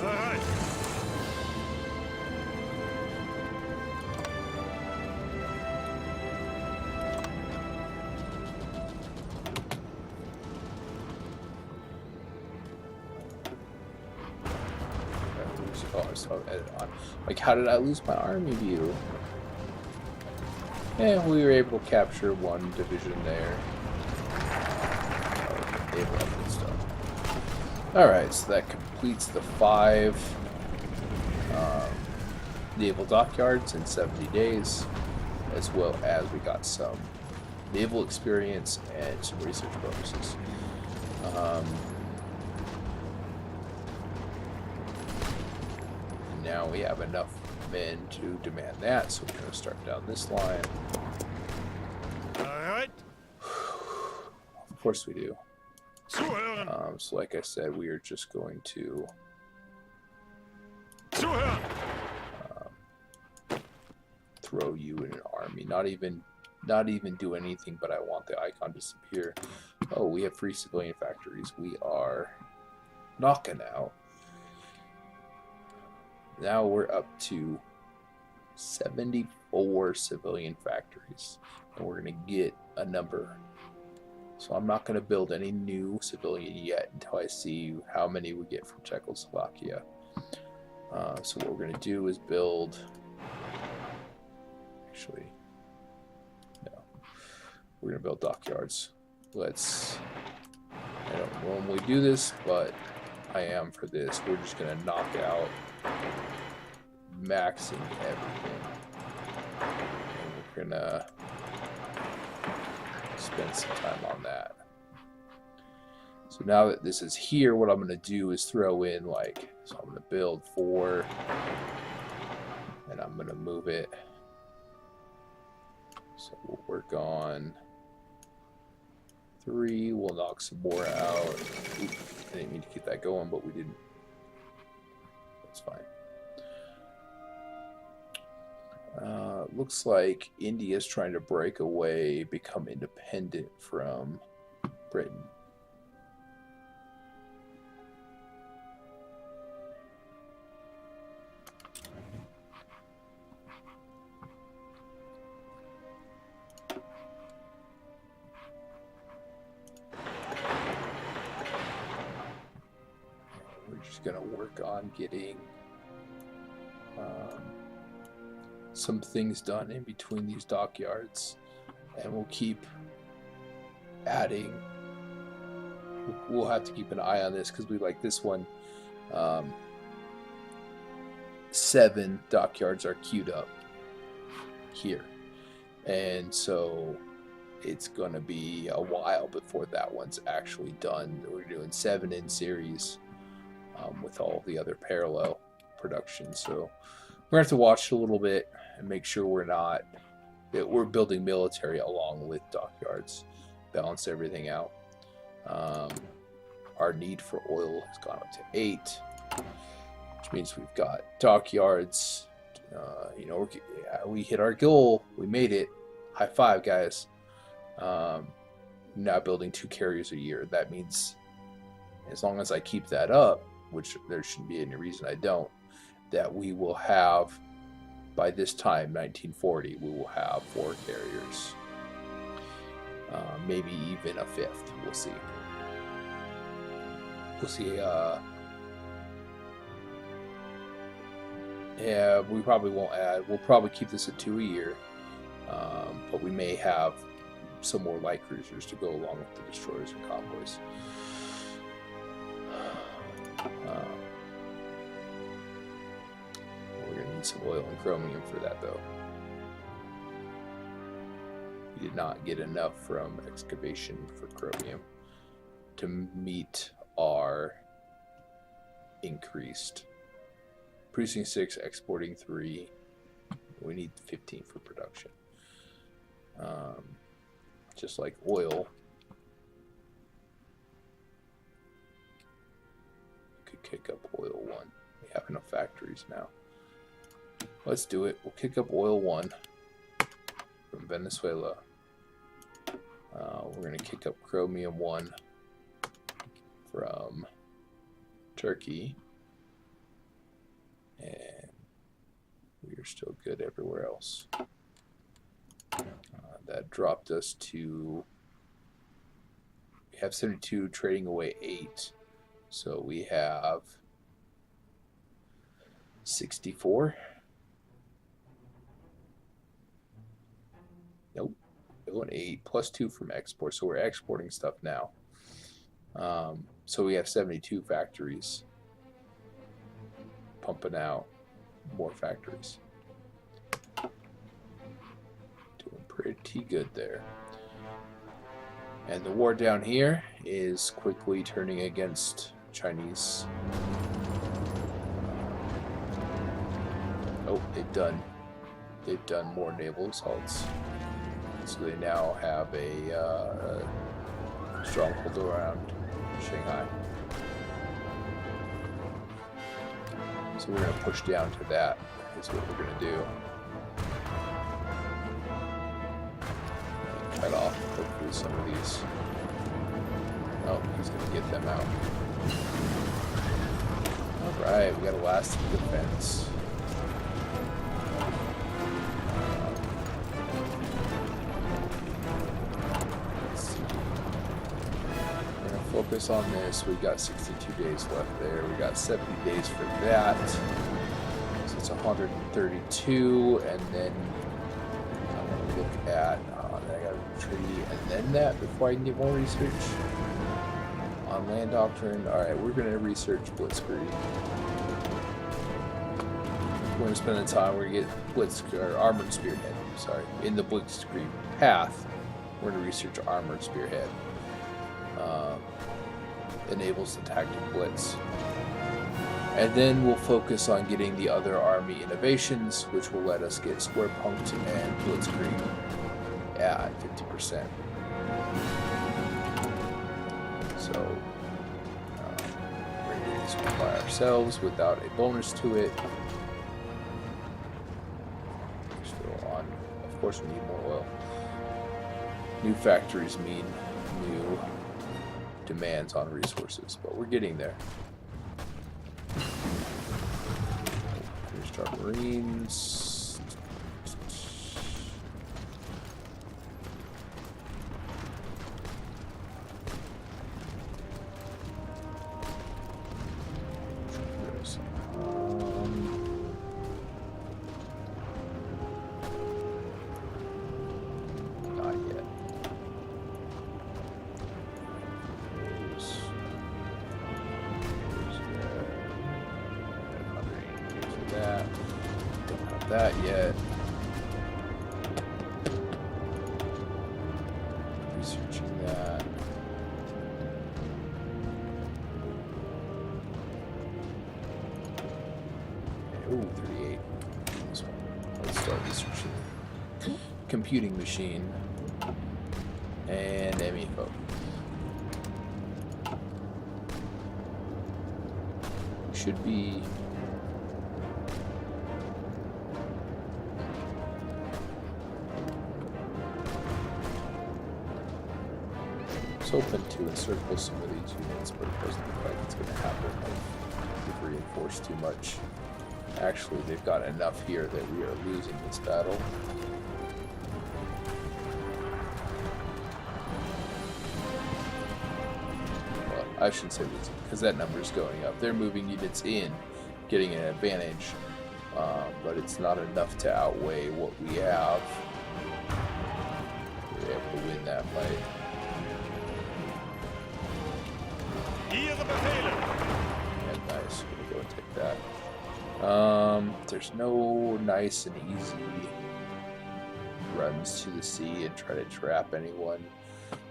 Alright. Oh, I saw edit on. Like, how did I lose my army view? Yeah, we were able to capture one division there. Good stuff. Alright, so that completes the 5 naval dockyards in 70 days, as well as we got some naval experience and some research bonuses. Now we have enough men to demand that, so we're going to start down this line. Alright. Of course we do. Zuhören. So like I said, we are just going to Zuhören. throw you in an army. Not even do anything, but I want the icon to disappear. Oh, we have 3 civilian factories. We are knocking out. Now we're up to 74 civilian factories, and we're going to get a number. So I'm not going to build any new civilian yet until I see how many we get from Czechoslovakia. So what we're going to do is build... Actually, no. We're going to build dockyards. I don't normally do this, but I am for this. We're just going to knock out maxing everything. And we're going to spend some time on that. So now that this is here, what I'm going to do is throw in so I'm going to build 4 and I'm going to move it. So we'll work on 3, we'll knock some more out. Oop, I didn't mean to keep that going, but we didn't. That's fine. Looks like India's trying to break away, become independent from Britain. We're just going to work on getting some things done in between these dockyards, and we'll keep adding. We'll have to keep an eye on this because we like this one. 7 dockyards are queued up here, and so it's going to be a while before that one's actually done. We're doing 7 in series with all the other parallel production, so we're going to have to watch a little bit and make sure we're building military along with dockyards, balance everything out. Our need for oil has gone up to 8, which means we've got dockyards. We hit our goal. We made it. High five, guys. Now building 2 carriers a year. That means as long as I keep that up, which there shouldn't be any reason I don't, that we will have, by this time, 1940, we will have 4 carriers. Maybe even a 5th. We'll see. We'll see. Yeah, we probably won't add. We'll probably keep this at 2 a year. But we may have some more light cruisers to go along with the destroyers and convoys. We're going to need some oil and chromium for that, though. We did not get enough from excavation for chromium to meet our increased. Producing 6, exporting 3. We need 15 for production. Just like oil. Could kick up oil 1. We have enough factories now. Let's do it. We'll kick up oil 1 from Venezuela. We're going to kick up chromium 1 from Turkey. And we are still good everywhere else. That dropped us to... We have 72, trading away 8. So we have 64. Nope. 8 plus 2 from export. So we're exporting stuff now. So we have 72 factories pumping out more factories. Doing pretty good there. And the war down here is quickly turning against Chinese. Oh, they've done more naval assaults. So they now have a stronghold around Shanghai. So we're going to push down to that, is what we're going to do. And cut off hopefully some of these. Oh, he's going to get them out. Alright, we got a lasting defense. Focus on this. We got 62 days left there. We got 70 days for that. So it's 132, and then I want to look at. Then I got a tree, and then that before I can get more research on land doctrine. All right, we're going to research Blitzkrieg. We're going to spend the time. We're going to get Blitzkrieg or Armored Spearhead. Sorry, in the Blitzkrieg path, we're going to research Armored Spearhead. Enables the tactic blitz, and then we'll focus on getting the other army innovations, which will let us get square punked and blitzkrieg at 50%. So we're going to do this one by ourselves without a bonus to it. We're still on. Of course, we need more oil. New factories mean new demands on resources, but we're getting there. Here's our Marines. Not yet. That yet. Researching that. Oh, 38. This one. Let's start researching computing machine and MEFO. We should be. Open to encircle some of these units, but it doesn't look like it's going to happen. We've reinforced too much. Actually, they've got enough here that we are losing this battle. Well, I shouldn't say losing, because that number is going up. They're moving units in, getting an advantage, but it's not enough to outweigh what we have. We're able to win that fight. Ihre Befehle. Yeah, nice. We're gonna go and take that. There's no nice and easy runs to the sea and try to trap anyone.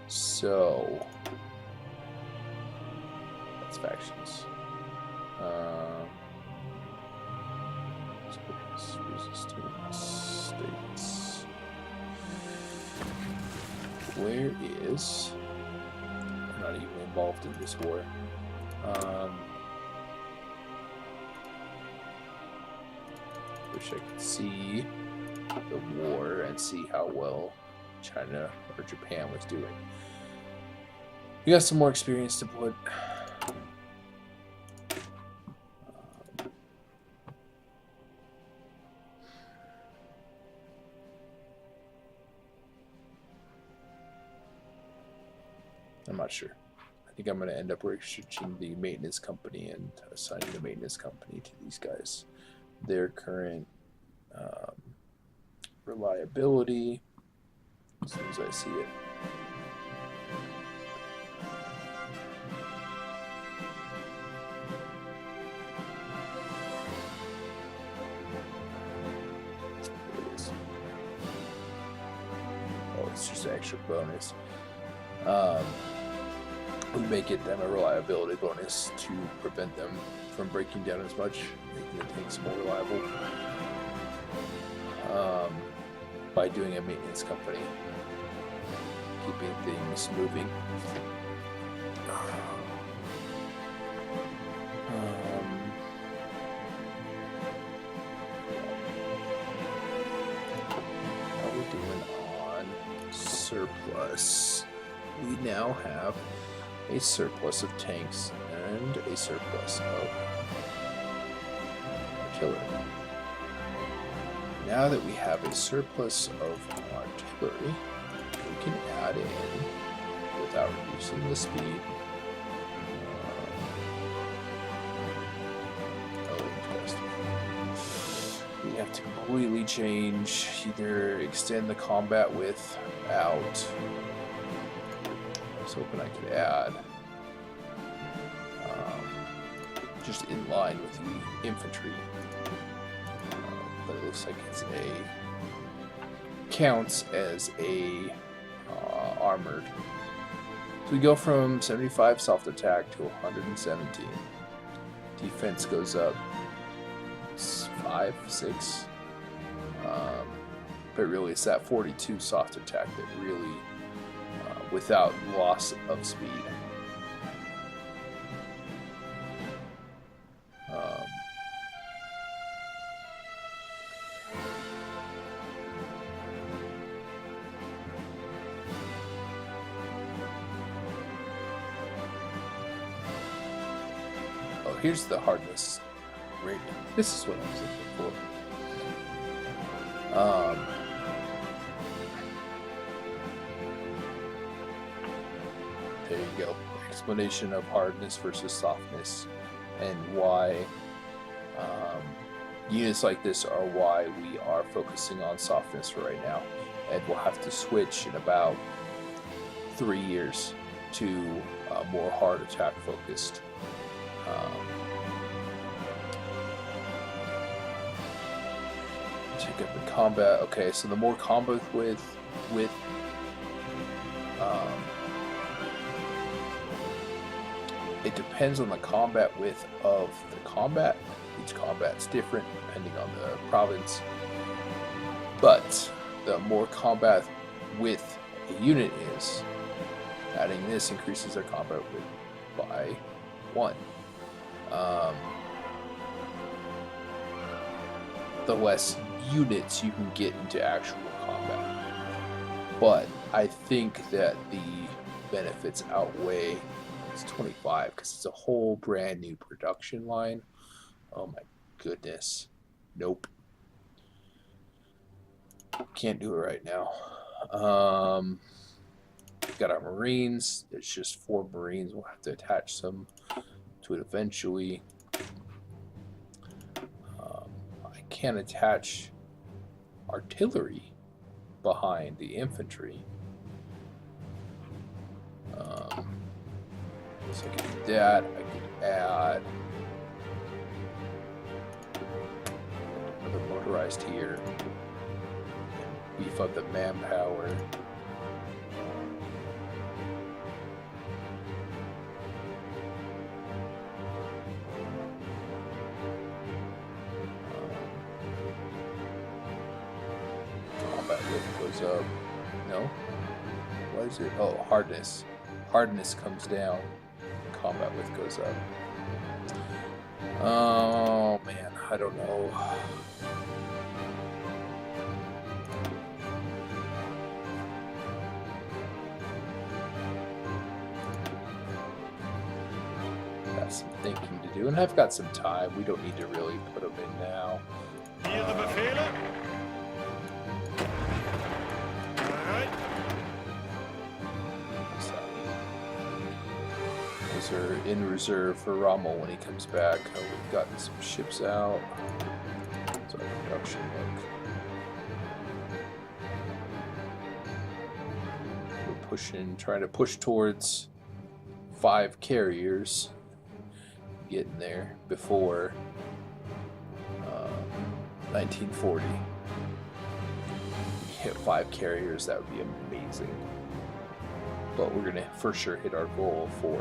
So its factions. Resistance states. Where is? I'm not even involved in this war. Wish I could see the war and see how well China or Japan was doing. We got some more experience to put. I'm not sure. I think I'm going to end up researching the maintenance company and assigning the maintenance company to these guys. Their current reliability, as soon as I see it. There it is. Oh, it's just an extra bonus. We may get them a reliability bonus to prevent them from breaking down as much, making the tanks more reliable. By doing a maintenance company, keeping things moving. How are we doing on surplus? We now have a surplus of tanks and a surplus of artillery. Now that we have a surplus of artillery, we can add in, without reducing the speed, we have to completely change, either extend the combat width out. I was hoping I could add just in line with the infantry. But it looks like it's counts as a armored. So we go from 75 soft attack to 117. Defense goes up 5, 6. But really it's that 42 soft attack that really, without loss of speed. Here's the hardness rating. This is what I was looking for. There you go. Explanation of hardness versus softness, and why units like this are why we are focusing on softness right now, and we'll have to switch in about 3 years to more hard attack focused. Take up in combat. Okay, so the more combat with it depends on the combat width of the combat. Each combat's different depending on the province. But the more combat width a unit is, adding this increases their combat width by 1. The less units you can get into actual combat. But I think that the benefits outweigh. It's 25 because it's a whole brand new production line. Oh my goodness. Nope. Can't do it right now. Got our Marines. It's just 4 Marines. We'll have to attach some to it eventually. I can attach artillery behind the infantry. So I can do that. I could add another motorized here. Beef up the manpower. goes up. No? What is it? Oh, hardness. Hardness comes down. Combat with goes up. Oh man, I don't know. Got some thinking to do, and I've got some time. We don't need to really put them in now. Hier de bevelen. Alright. Those are in reserve for Rommel when he comes back. We've gotten some ships out. What's our production look? We're pushing, trying to push towards 5 carriers. Getting there before 1940. Hit 5 carriers, that would be amazing. But we're gonna for sure hit our goal of 4.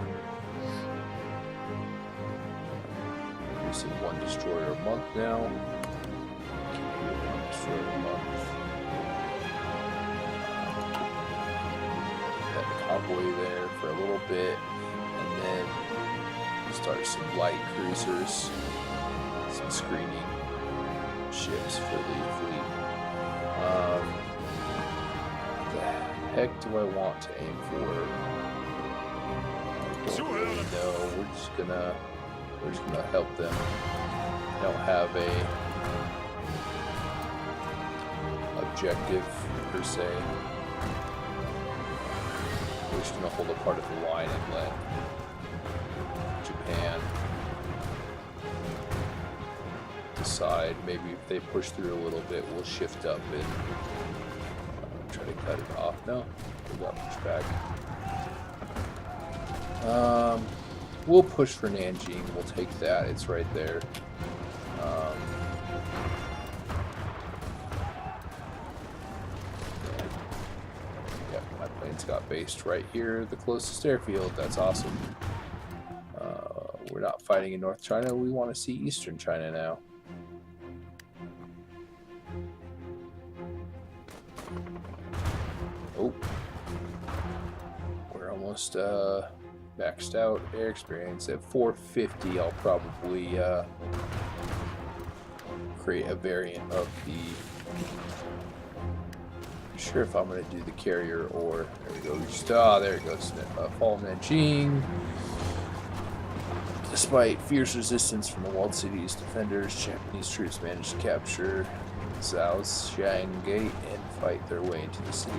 Producing 1 destroyer a month now. 1 destroyer a month. That convoy there for a little bit, and then start some light cruisers, some screening ships for the fleet. What the heck do I want to aim for? I don't really know. We're just gonna help them. I don't have a objective per se. We're just gonna hold a part of the line and let Japan decide. Maybe if they push through a little bit, we'll shift up and try to cut it off. No, we got pushed back. We'll push for Nanjing. We'll take that. It's right there. Yeah, my planes got based right here, the closest airfield. That's awesome. We're not fighting in North China. We want to see Eastern China now. Oh. We're almost maxed out air experience. At 450, I'll probably create a variant of the... I'm sure if I'm going to do the carrier or... There we go. Just, there it goes. Fall of Nanjing. Despite fierce resistance from the walled city's defenders, Japanese troops managed to capture Zhaoxiang Gate and fight their way into the city.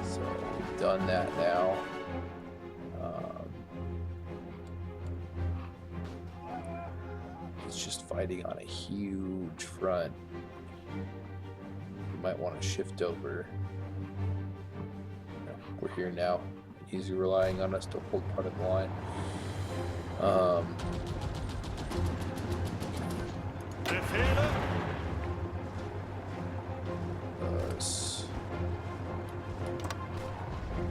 So we've done that now. It's just fighting on a huge front. Might want to shift over. We're here now. He's relying on us to hold part of the line.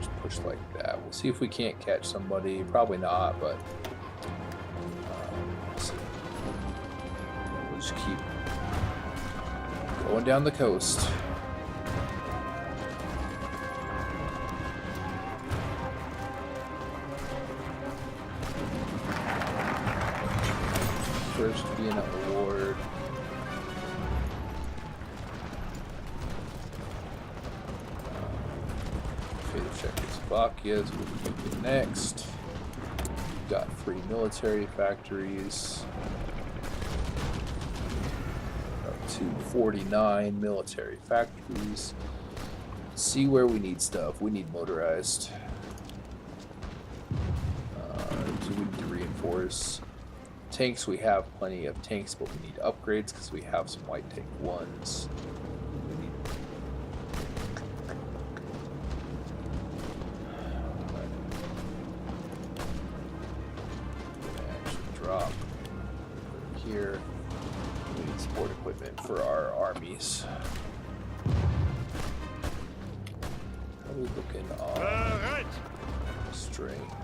Just push like that. We'll see if we can't catch somebody. Probably not, but we'll just keep going down the coast. First Vienna Award. Okay, the Czechoslovakia is what we can do next. We've got free military factories. 249 military factories. See where we need stuff. We need motorized. So we need to reinforce. Tanks, we have plenty of tanks, but we need upgrades because we have some light tank ones. We need... Actually drop here. We need support equipment for our armies. How are we looking on strength?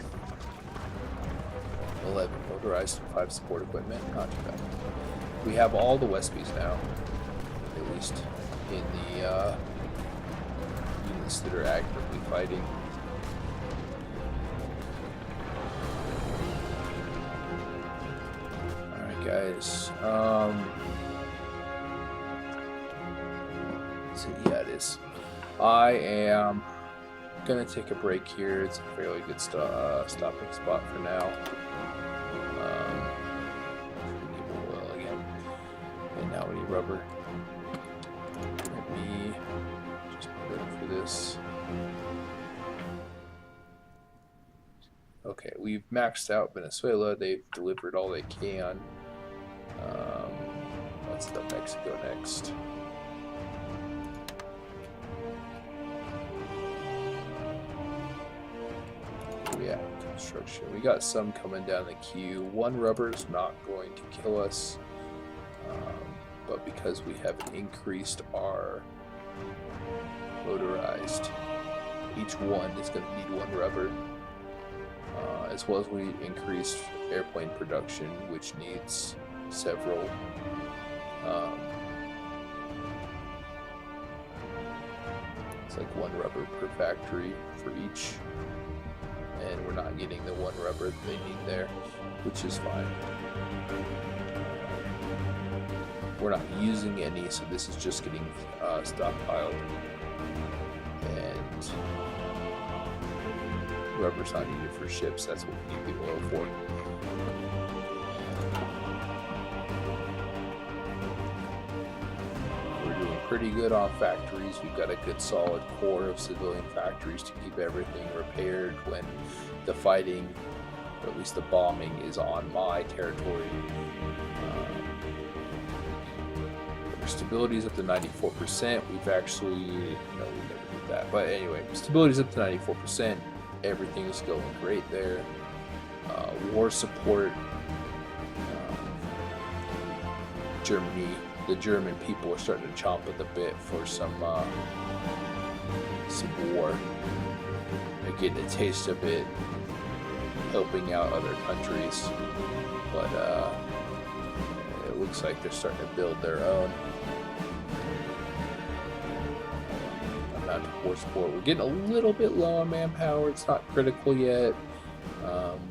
11 motorized and 5 support equipment. Not too bad. We have all the Wespies now, at least in the units that are actively fighting. Alright guys, so yeah, it is. I am gonna take a break here. It's a fairly good stopping spot for now. Oil again, and now we need rubber. Let me just put in for this. Okay, we've maxed out Venezuela. They've delivered all they can. Let's do Mexico next. Yeah, construction. We got some coming down the queue. One rubber is not going to kill us, but because we have increased our motorized, each one is going to need one rubber, as well as we increased airplane production, which needs several. It's like one rubber per factory for each. And we're not getting the one rubber that they need there, which is fine. We're not using any, so this is just getting stockpiled. And rubber's not needed for ships, that's what we need the oil for. We're doing pretty good on factories. We've got a good solid core of civilian factories to keep everything repaired when the fighting, or at least the bombing, is on my territory. Our stability is up to 94%. We've actually, no, we never did that. But anyway, stability is up to 94%. Everything is going great there. War support, Germany. The German people are starting to chomp at the bit for some war. They're getting a taste of it, helping out other countries, but it looks like they're starting to build their own. Amount of war support. We're getting a little bit low on manpower. It's not critical yet.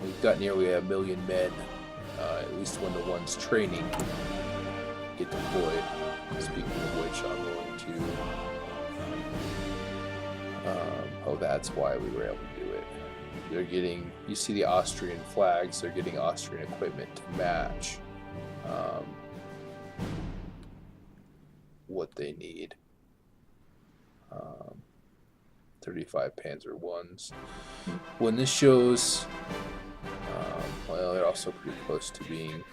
We've got nearly 1 million men, at least when the ones training get deployed. Speaking of which, I'm going to oh, that's why we were able to do it. They're getting, you see the Austrian flags, they're getting Austrian equipment to match what they need. 35 Panzer Is. When this shows, well, they're also pretty close to being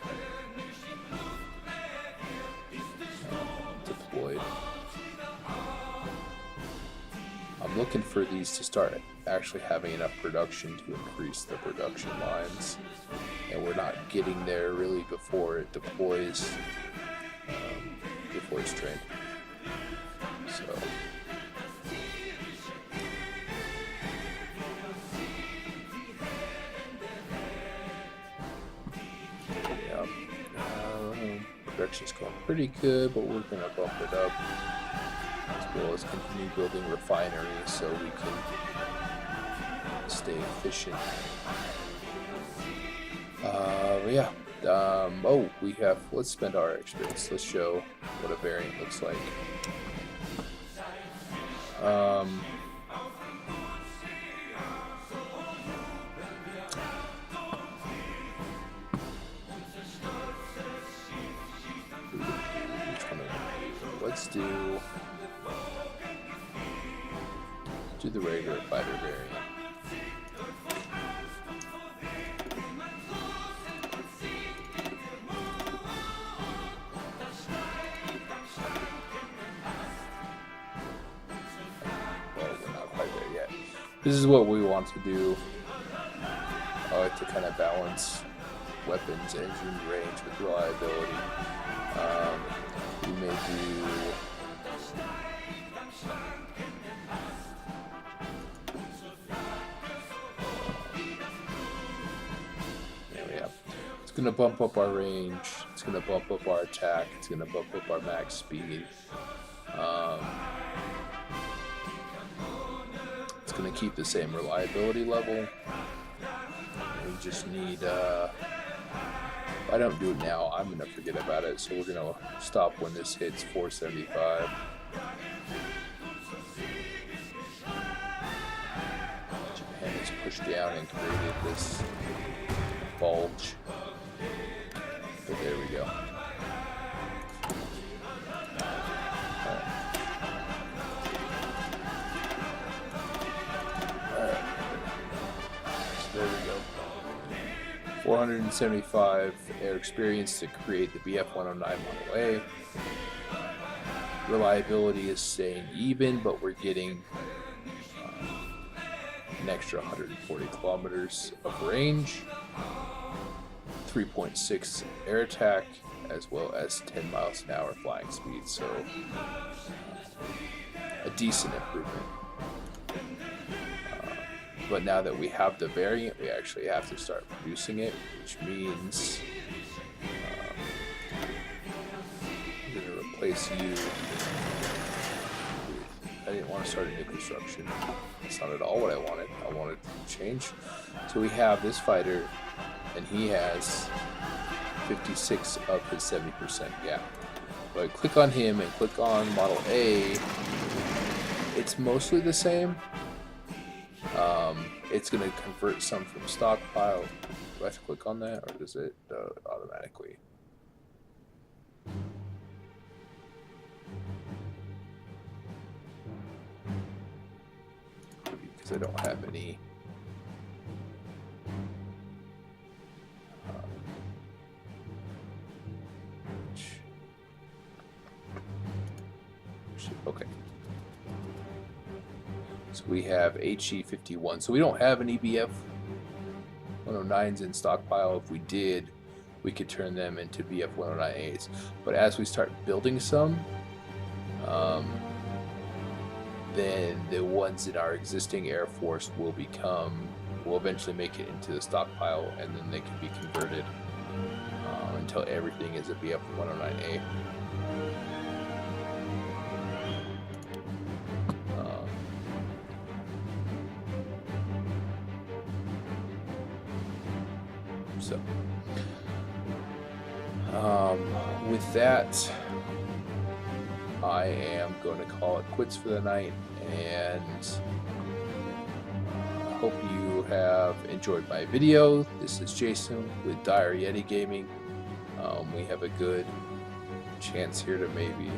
deployed. I'm looking for these to start actually having enough production to increase the production lines, and we're not getting there really before it deploys, before it's trained. So yeah, production's going pretty good, but we're gonna bump it up, as well as continue building refineries so we can stay efficient. Yeah. Oh, we have. Let's spend our experience. Let's show what a variant looks like. Which one? Let's do the regular fighter variant. This is what we want to do. I like to kind of balance weapons, engine range with reliability. We may do there we have going to bump up our range. It's going to bump up our attack. It's going to bump up our max speed. It's going to keep the same reliability level. We just need, if I don't do it now, I'm going to forget about it. So we're going to stop when this hits 475. Japan has pushed down and created this bulge. But there we go. Alright. So there we go. 475 air experience to create the BF-109 Model A. Reliability is staying even, but we're getting an extra 140 kilometers of range, 3.6 air attack, as well as 10 miles an hour flying speed. So a decent improvement. But now that we have the variant, we actually have to start producing it, which means I'm going to replace you. I didn't want to start a new construction. That's not at all what I wanted. I wanted to change. So we have this fighter, and he has 56 of his 70% gap. But I click on him and click on Model A. It's mostly the same. It's going to convert some from stockpile. Do I have to click on that, or does it automatically? Because I don't have any. Okay. So we have HE51. So we don't have any BF 109s in stockpile. If we did, we could turn them into BF 109As. But as we start building some, then the ones in our existing Air Force will eventually make it into the stockpile, and then they can be converted until everything is a BF 109A. So, with that, I am going to call it quits for the night, and I hope you have enjoyed my video. This is Jason with Dire Yeti Gaming. We have a good chance here to maybe,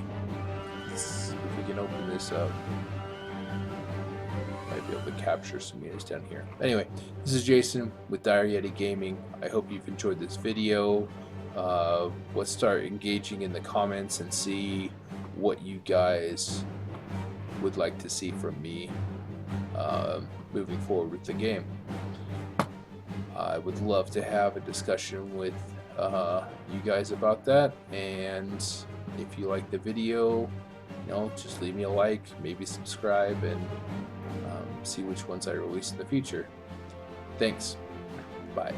if we can open this up, might be able to capture some units down here. Anyway, this is Jason with Dire Yeti Gaming. I hope you've enjoyed this video. Let's start engaging in the comments and see what you guys would like to see from me moving forward with the game. I would love to have a discussion with you guys about that, and if you like the video, just leave me a like, maybe subscribe, and see which ones I release in the future. Thanks. Bye.